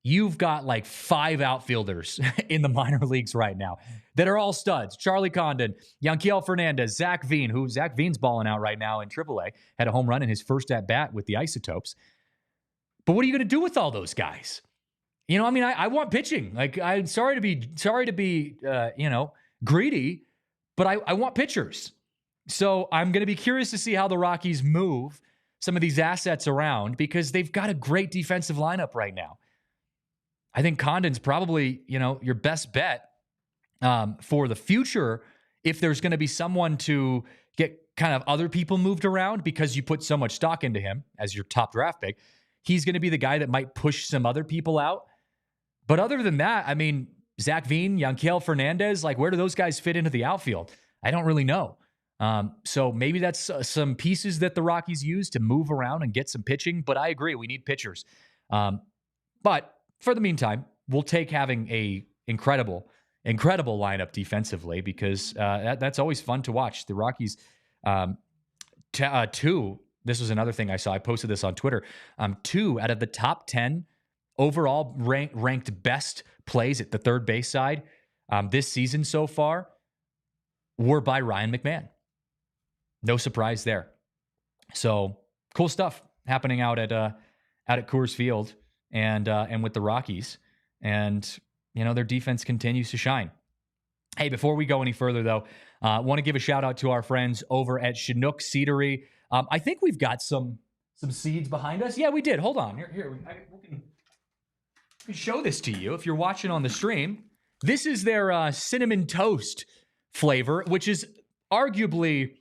you've got like 5 outfielders in the minor leagues right now that are all studs. Charlie Condon, Yanquiel Fernandez, Zach Veen, Zach Veen's balling out right now in AAA, had a home run in his first at-bat with the Isotopes. But what are you going to do with all those guys? I want pitching. Like, I'm sorry to be greedy, but I want pitchers. So I'm going to be curious to see how the Rockies move some of these assets around because they've got a great defensive lineup right now. I think Condon's probably, your best bet for the future if there's going to be someone to get kind of other people moved around because you put so much stock into him as your top draft pick. He's going to be the guy that might push some other people out. But other than that, I mean, Zach Veen, Yanquiel Fernandez, like where do those guys fit into the outfield? I don't really know. So maybe that's some pieces that the Rockies use to move around and get some pitching. But I agree, we need pitchers. But for the meantime, we'll take having a incredible lineup defensively because that's always fun to watch. The Rockies, this was another thing I saw. I posted this on Twitter. 2 out of the top 10 overall ranked best plays at the third base side this season so far were by Ryan McMahon. No surprise there. So cool stuff happening out at Coors Field and with the Rockies. And, their defense continues to shine. Hey, before we go any further, though, I want to give a shout out to our friends over at Chinook Seedery. I think we've got some seeds behind us. Yeah, we did. Hold on. Here we can show this to you if you're watching on the stream. This is their cinnamon toast flavor, which is arguably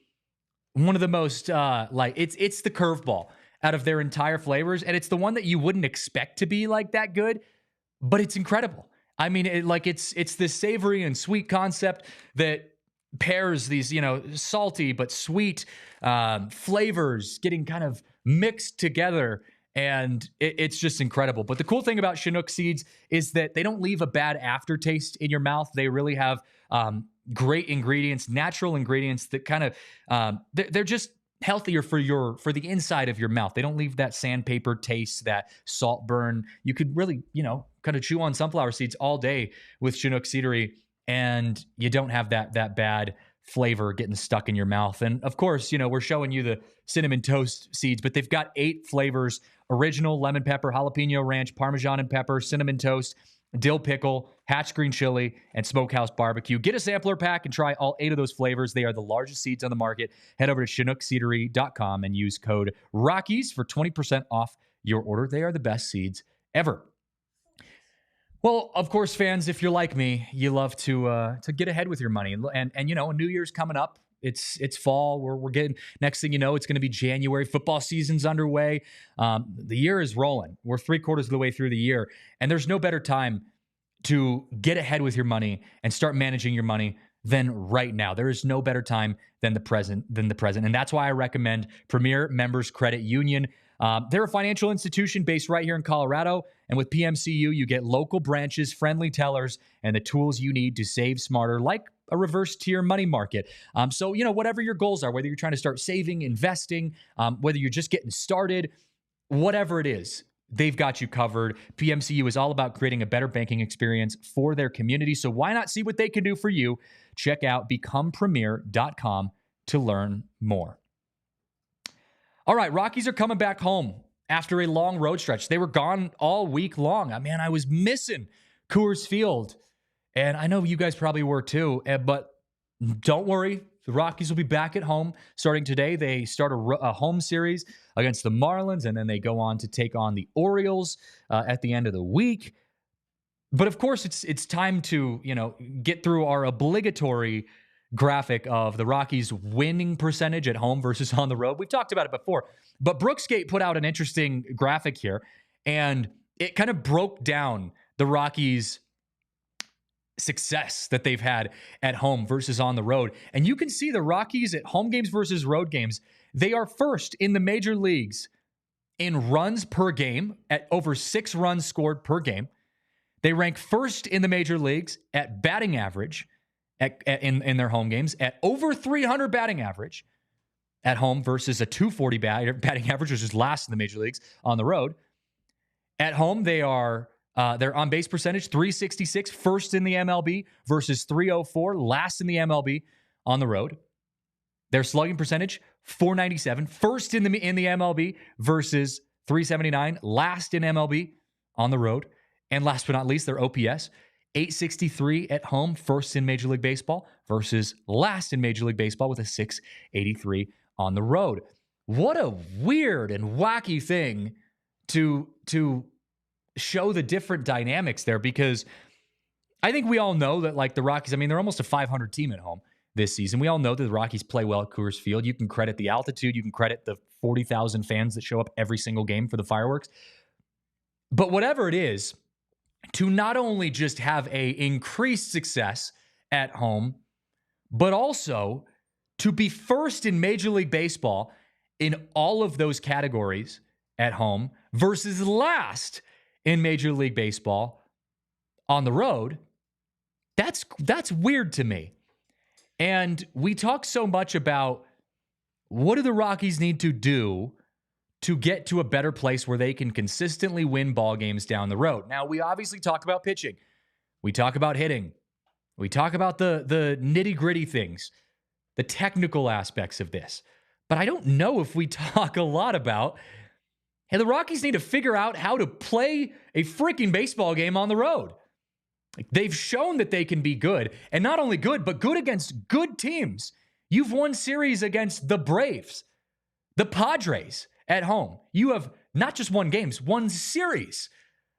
one of the most it's the curveball out of their entire flavors, and it's the one that you wouldn't expect to be like that good, but it's incredible. I mean, it's this savory and sweet concept that pairs these, salty but sweet flavors getting kind of mixed together, and it's just incredible. But the cool thing about Chinook seeds is that they don't leave a bad aftertaste in your mouth. They really have great ingredients, natural ingredients that kind of they're just healthier for the inside of your mouth. They don't leave that sandpaper taste, that salt burn. You could really, kind of chew on sunflower seeds all day with Chinook Seedery, and you don't have that bad flavor getting stuck in your mouth. And of course, we're showing you the cinnamon toast seeds, but they've got 8 flavors: original, lemon pepper, jalapeno ranch, Parmesan and pepper, cinnamon toast, dill pickle, hatch green chili, and smokehouse barbecue. Get a sampler pack and try all 8 of those flavors. They are the largest seeds on the market. Head over to ChinookSeedery.com and use code Rockies for 20% off your order. They are the best seeds ever. Well, of course, fans, if you're like me, you love to get ahead with your money, and New Year's coming up. It's fall. We're getting, next thing you know, it's going to be January. Football season's underway. The year is rolling. We're 3/4 of the way through the year, and there's no better time to get ahead with your money and start managing your money than right now. There is no better time than the present. And that's why I recommend Premier Members Credit Union. They're a financial institution based right here in Colorado. And with PMCU, you get local branches, friendly tellers, and the tools you need to save smarter, like a reverse tier money market. So, whatever your goals are, whether you're trying to start saving, investing, whether you're just getting started, whatever it is, they've got you covered. PMCU is all about creating a better banking experience for their community. So why not see what they can do for you? Check out becomepremier.com to learn more. All right, Rockies are coming back home after a long road stretch. They were gone all week long. I was missing Coors Field, and I know you guys probably were too, but don't worry. The Rockies will be back at home starting today. They start a home series against the Marlins, and then they go on to take on the Orioles at the end of the week. But of course, it's time to get through our obligatory graphic of the Rockies' winning percentage at home versus on the road. We've talked about it before, but Brooksgate put out an interesting graphic here, and it kind of broke down the Rockies' success that they've had at home versus on the road. And you can see the Rockies at home games versus road games, they are first in the major leagues in runs per game at over 6 runs scored per game. They rank first in the major leagues at batting average in their home games at over 300 batting average at home versus a 240 batting average, which is last in the major leagues on the road. At home, they're on base percentage, 366, first in the MLB versus 304, last in the MLB on the road. Their slugging percentage, 497, first in the MLB versus 379, last in MLB on the road. And last but not least, their OPS, 863 at home, first in Major League Baseball versus last in Major League Baseball with a 683 on the road. What a weird and wacky thing to show the different dynamics there, because I think we all know that, like, the Rockies, they're almost a 500 team at home this season. We all know that the Rockies play well at Coors Field. You can credit the altitude. You can credit the 40,000 fans that show up every single game for the fireworks. But whatever it is, to not only just have a increased success at home, but also to be first in Major League Baseball in all of those categories at home versus last in Major League Baseball on the road, that's weird to me. And we talk so much about what do the Rockies need to do to get to a better place where they can consistently win ball games down the road. Now, we obviously talk about pitching. We talk about hitting. We talk about the nitty-gritty things, the technical aspects of this. But I don't know if we talk a lot about, hey, the Rockies need to figure out how to play a freaking baseball game on the road. They've shown that they can be good, and not only good, but good against good teams. You've won series against the Braves, the Padres at home. You have not just won games, won series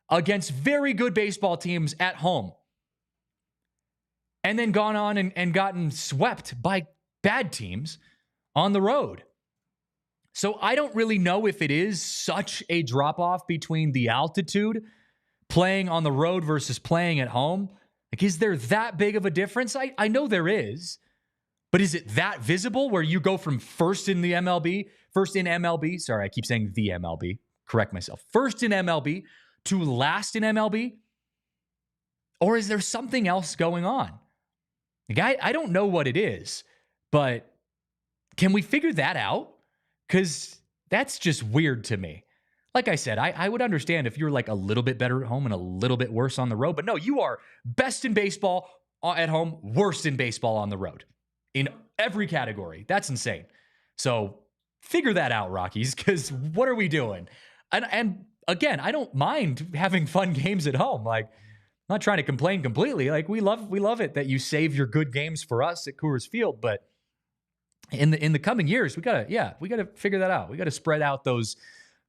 against very good baseball teams at home. And then gone on and gotten swept by bad teams on the road. So I don't really know if it is such a drop-off between the altitude, playing on the road versus playing at home. Like, is there that big of a difference? I know there is. But is it that visible where you go from first in MLB, sorry, I keep saying the MLB, correct myself, first in MLB to last in MLB? Or is there something else going on? Like, I don't know what it is, but can we figure that out? Because that's just weird to me. Like I said, I would understand if you're like a little bit better at home and a little bit worse on the road, but no, you are best in baseball at home, worst in baseball on the road. in every category. That's insane. So figure that out, Rockies, because what are we doing? And again, I don't mind having fun games at home. Like, I'm not trying to complain completely. Like, we love it that you save your good games for us at Coors Field, but in the coming years, we gotta figure that out. We gotta spread out those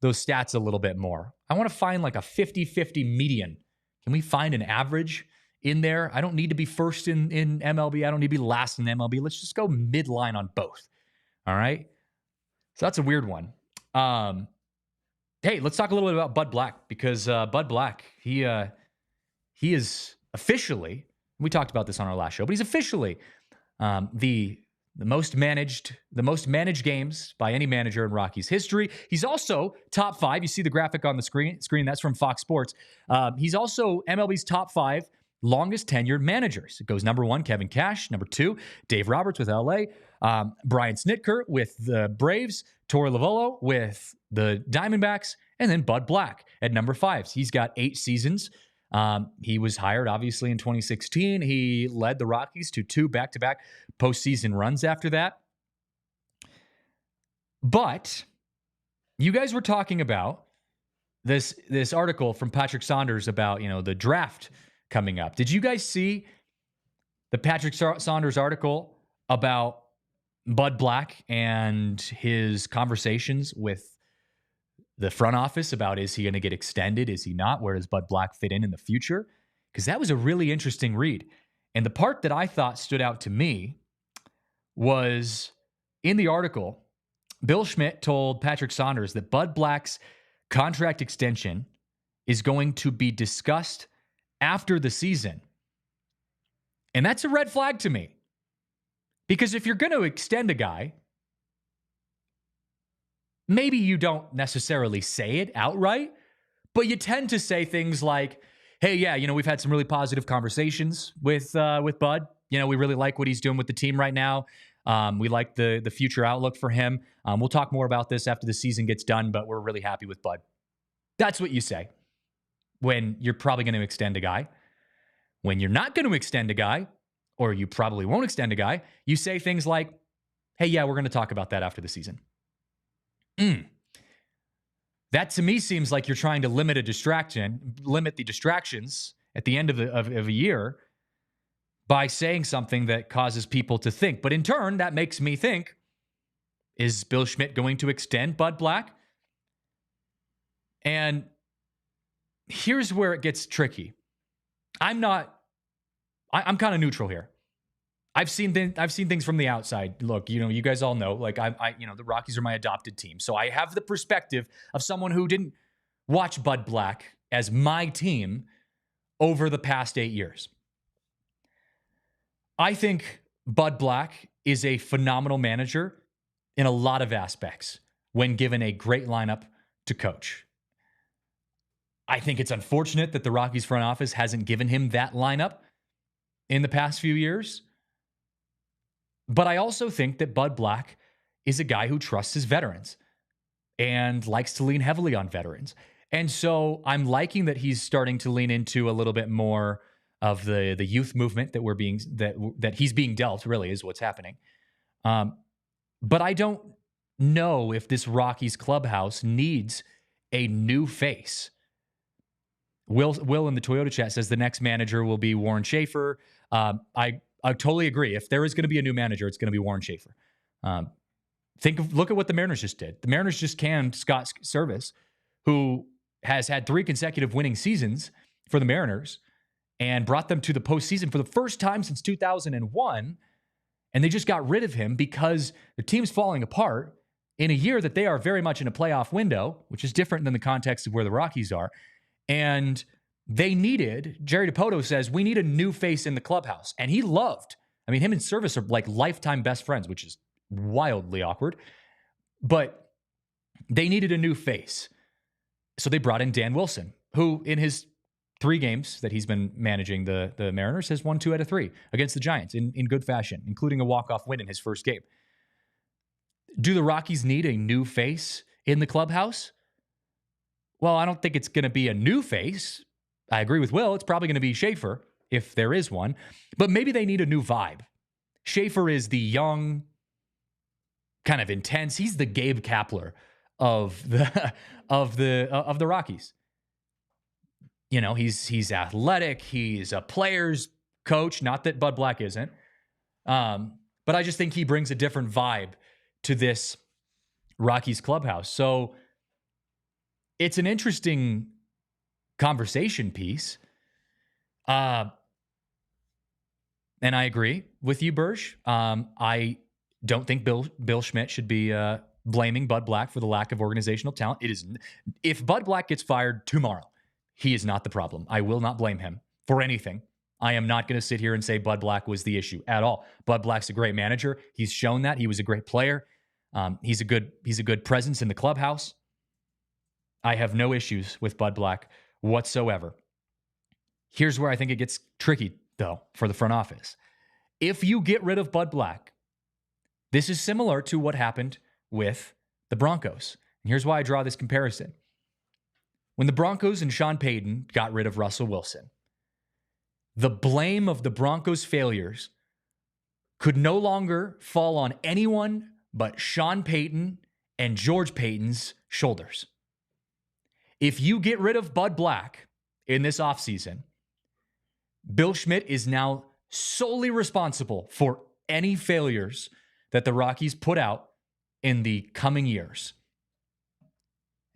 stats a little bit more. I want to find like a 50-50 median. Can we find an average in there? I don't need to be first in MLB. I don't need to be last in MLB. Let's just go midline on both. All right. So that's a weird one. Hey, let's talk a little bit about Bud Black, because Bud Black, he is officially, we talked about this on our last show, but he's officially the most managed games by any manager in Rockies history. He's also top 5. You see the graphic on the screen. That's from Fox Sports. He's also MLB's top 5 longest tenured managers. It goes number 1, Kevin Cash. Number 2, Dave Roberts with LA. Brian Snitker with the Braves. Torey Lovullo with the Diamondbacks. And then Bud Black at number 5. He's got 8 seasons. He was hired, obviously, in 2016. He led the Rockies to 2 back-to-back postseason runs after that. But you guys were talking about this article from Patrick Saunders about, the draft coming up. Did you guys see the Patrick Saunders article about Bud Black and his conversations with the front office about, is he going to get extended? Is he not? Where does Bud Black fit in the future? Because that was a really interesting read. And the part that I thought stood out to me was in the article, Bill Schmidt told Patrick Saunders that Bud Black's contract extension is going to be discussed after the season. And that's a red flag to me. Because if you're going to extend a guy, maybe you don't necessarily say it outright, but you tend to say things like, hey, yeah, we've had some really positive conversations with Bud. We really like what he's doing with the team right now. We like the future outlook for him. We'll talk more about this after the season gets done, but we're really happy with Bud. That's what you say when you're probably going to extend a guy. When you're not going to extend a guy, or you probably won't extend a guy, you say things like, hey, yeah, we're going to talk about that after the season. That to me seems like you're trying to limit the distractions at the end of a year by saying something that causes people to think. But in turn, that makes me think, is Bill Schmidt going to extend Bud Black? And here's where it gets tricky. I'm kind of neutral here. I've seen things from the outside. Look, you guys all know, like the Rockies are my adopted team. So I have the perspective of someone who didn't watch Bud Black as my team over the past 8 years. I think Bud Black is a phenomenal manager in a lot of aspects when given a great lineup to coach. I think it's unfortunate that the Rockies front office hasn't given him that lineup in the past few years. But I also think that Bud Black is a guy who trusts his veterans and likes to lean heavily on veterans. And so I'm liking that he's starting to lean into a little bit more of the youth movement that he's being dealt, really, is what's happening. But I don't know if this Rockies clubhouse needs a new face. Will in the Toyota chat says the next manager will be Warren Schaefer. I totally agree. If there is going to be a new manager, it's going to be Warren Schaefer. Look at what the Mariners just did. The Mariners just canned Scott Servais, who has had 3 consecutive winning seasons for the Mariners and brought them to the postseason for the first time since 2001. And they just got rid of him because the team's falling apart in a year that they are very much in a playoff window, which is different than the context of where the Rockies are. And Jerry DiPoto says, we need a new face in the clubhouse. And he loved, him and Servais are like lifetime best friends, which is wildly awkward. But they needed a new face. So they brought in Dan Wilson, who in his 3 games that he's been managing the Mariners has won 2 out of 3 against the Giants in good fashion, including a walk-off win in his first game. Do the Rockies need a new face in the clubhouse? Well, I don't think it's going to be a new face. I agree with Will. It's probably going to be Schaefer, if there is one. But maybe they need a new vibe. Schaefer is the young, kind of intense. He's the Gabe Kapler of the Rockies. You know, he's athletic. He's a player's coach. Not that Bud Black isn't. But I just think he brings a different vibe to this Rockies clubhouse. So it's an interesting conversation piece. And I agree with you, Berge. I don't think Bill Schmidt should be blaming Bud Black for the lack of organizational talent. It is, if Bud Black gets fired tomorrow, he is not the problem. I will not blame him for anything. I am not going to sit here and say Bud Black was the issue at all. Bud Black's a great manager. He's shown that. He was a great player. He's a good presence in the clubhouse. I have no issues with Bud Black whatsoever. Here's where I think it gets tricky, though, for the front office. If you get rid of Bud Black, this is similar to what happened with the Broncos. And here's why I draw this comparison. When the Broncos and Sean Payton got rid of Russell Wilson, the blame of the Broncos' failures could no longer fall on anyone but Sean Payton and George Payton's shoulders. If you get rid of Bud Black in this offseason, Bill Schmidt is now solely responsible for any failures that the Rockies put out in the coming years.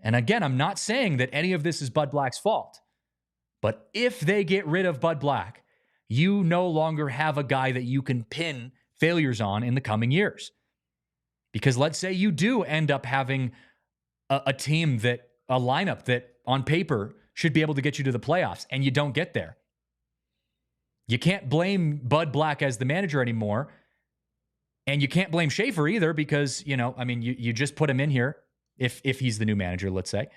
And again, I'm not saying that any of this is Bud Black's fault. But if they get rid of Bud Black, you no longer have a guy that you can pin failures on in the coming years. Because let's say you do end up having a team a lineup that on paper should be able to get you to the playoffs, and you don't get there. You can't blame Bud Black as the manager anymore. And you can't blame Schaefer either because, you just put him in here if he's the new manager, let's say.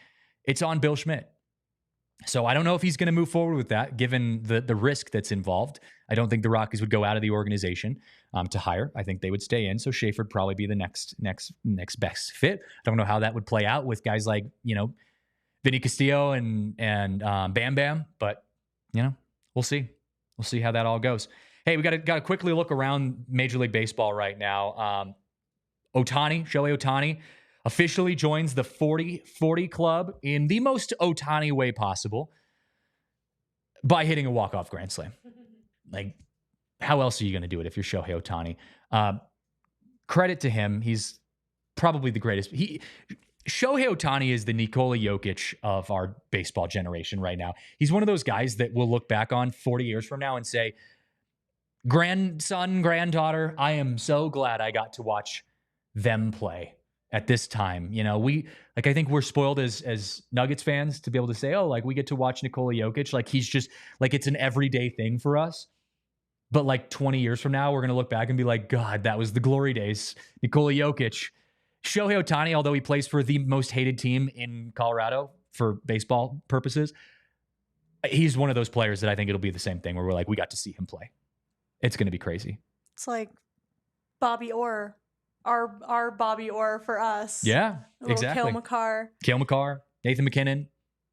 It's on Bill Schmidt. So I don't know if he's going to move forward with that, given the risk that's involved. I don't think the Rockies would go out of the organization to hire. I think they would stay in. So Schaefer would probably be the next best fit. I don't know how that would play out with guys like, Vinny Castillo and Bam Bam, but we'll see. We'll see how that all goes. Hey, we got to quickly look around Major League Baseball right now. Shohei Ohtani, officially joins the 40-40 club in the most Ohtani way possible by hitting a walk-off grand slam. Like, how else are you going to do it if you're Shohei Ohtani? Credit to him. He's probably the greatest. Shohei Ohtani is the Nikola Jokic of our baseball generation right now. He's one of those guys that we'll look back on 40 years from now and say, grandson, granddaughter, I am so glad I got to watch them play at this time. I think we're spoiled as Nuggets fans to be able to say, we get to watch Nikola Jokic. Like, he's just like, it's an everyday thing for us. But 20 years from now, we're going to look back and be like, God, that was the glory days. Nikola Jokic. Shohei Ohtani, although he plays for the most hated team in Colorado for baseball purposes, he's one of those players that I think it'll be the same thing where we're like, we got to see him play. It's going to be crazy.
It's like Bobby Orr. Our Bobby Orr for us.
Yeah, exactly. Cale Makar, Nathan McKinnon,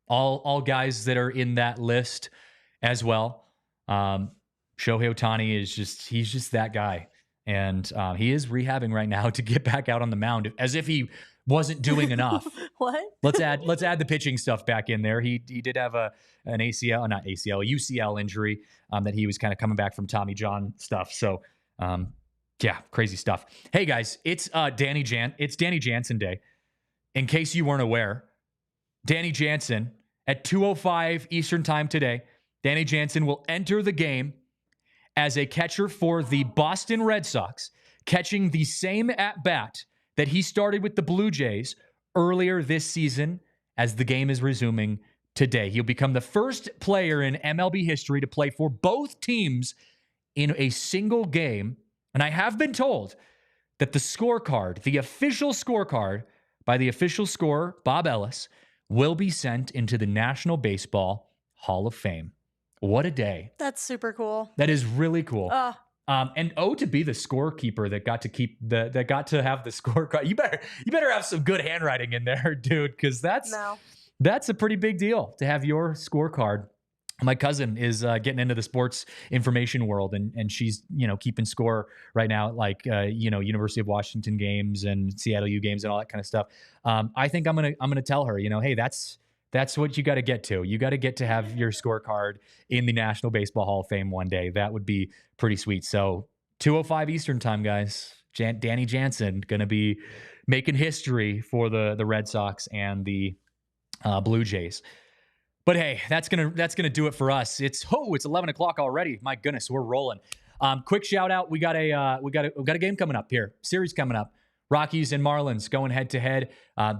all guys that are in that list as well. Shohei Ohtani he's just that guy. And he is rehabbing right now to get back out on the mound as if he wasn't doing enough.
What?
Let's add the pitching stuff back in there. He did have a UCL injury that he was kind of coming back from Tommy John stuff. So, yeah, crazy stuff. Hey guys, it's Danny Jansen Day. In case you weren't aware, Danny Jansen at 2:05 Eastern Time today, Danny Jansen will enter the game as a catcher for the Boston Red Sox, catching the same at-bat that he started with the Blue Jays earlier this season as the game is resuming today. He'll become the first player in MLB history to play for both teams in a single game. And I have been told that the scorecard, the official scorecard by the official scorer, Bob Ellis, will be sent into the National Baseball Hall of Fame. What a day.
That's super cool.
That is really cool. And to be the scorekeeper that got to have the scorecard. You better have some good handwriting in there, dude, because that's a pretty big deal to have your scorecard my cousin is getting into the sports information world, and she's, keeping score right now at like, University of Washington games and Seattle U games and all that kind of stuff. I think I'm going to tell her, hey, that's what you got to get to. You got to get to have your scorecard in the National Baseball Hall of Fame one day. That would be pretty sweet. So 2:05 Eastern time, guys. Danny Jansen going to be making history for the Red Sox and the Blue Jays. But hey, that's gonna do it for us. It's 11 o'clock already. My goodness, we're rolling. Quick shout out. We got a game coming up here. Series coming up. Rockies and Marlins going head to head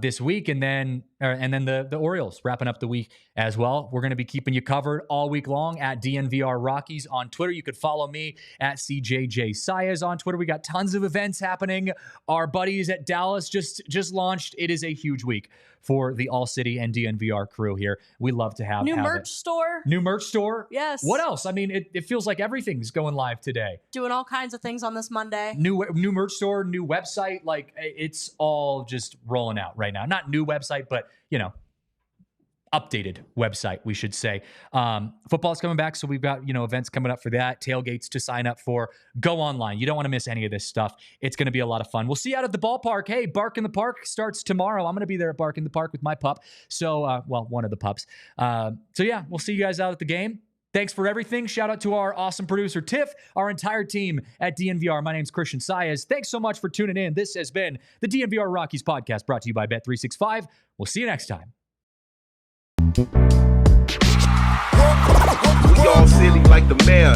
this week, and then the Orioles wrapping up the week as well. We're going to be keeping you covered all week long at DNVR Rockies on Twitter. You could follow me at CJJ Saez on Twitter. We got tons of events happening. Our buddies at Dallas just launched. It is a huge week for the ALLCITY and DNVR crew here. We love to have
new merch store.
New merch store.
Yes.
What else? I mean, it feels like everything's going live today.
Doing all kinds of things on this Monday.
New merch store, new website. Like, it's all just rolling out right now. Not new website, but updated website, we should say. Football's coming back, so we've got, events coming up for that, tailgates to sign up for. Go online. You don't want to miss any of this stuff. It's going to be a lot of fun. We'll see you out at the ballpark. Hey, Bark in the Park starts tomorrow. I'm going to be there at Bark in the Park with my pup. So, one of the pups. So yeah, we'll see you guys out at the game. Thanks for everything. Shout out to our awesome producer, Tiff, our entire team at DNVR. My name's Christian Saez. Thanks so much for tuning in. This has been the DNVR Rockies podcast, brought to you by Bet365. We'll see you next time.
We all silly like the mayor.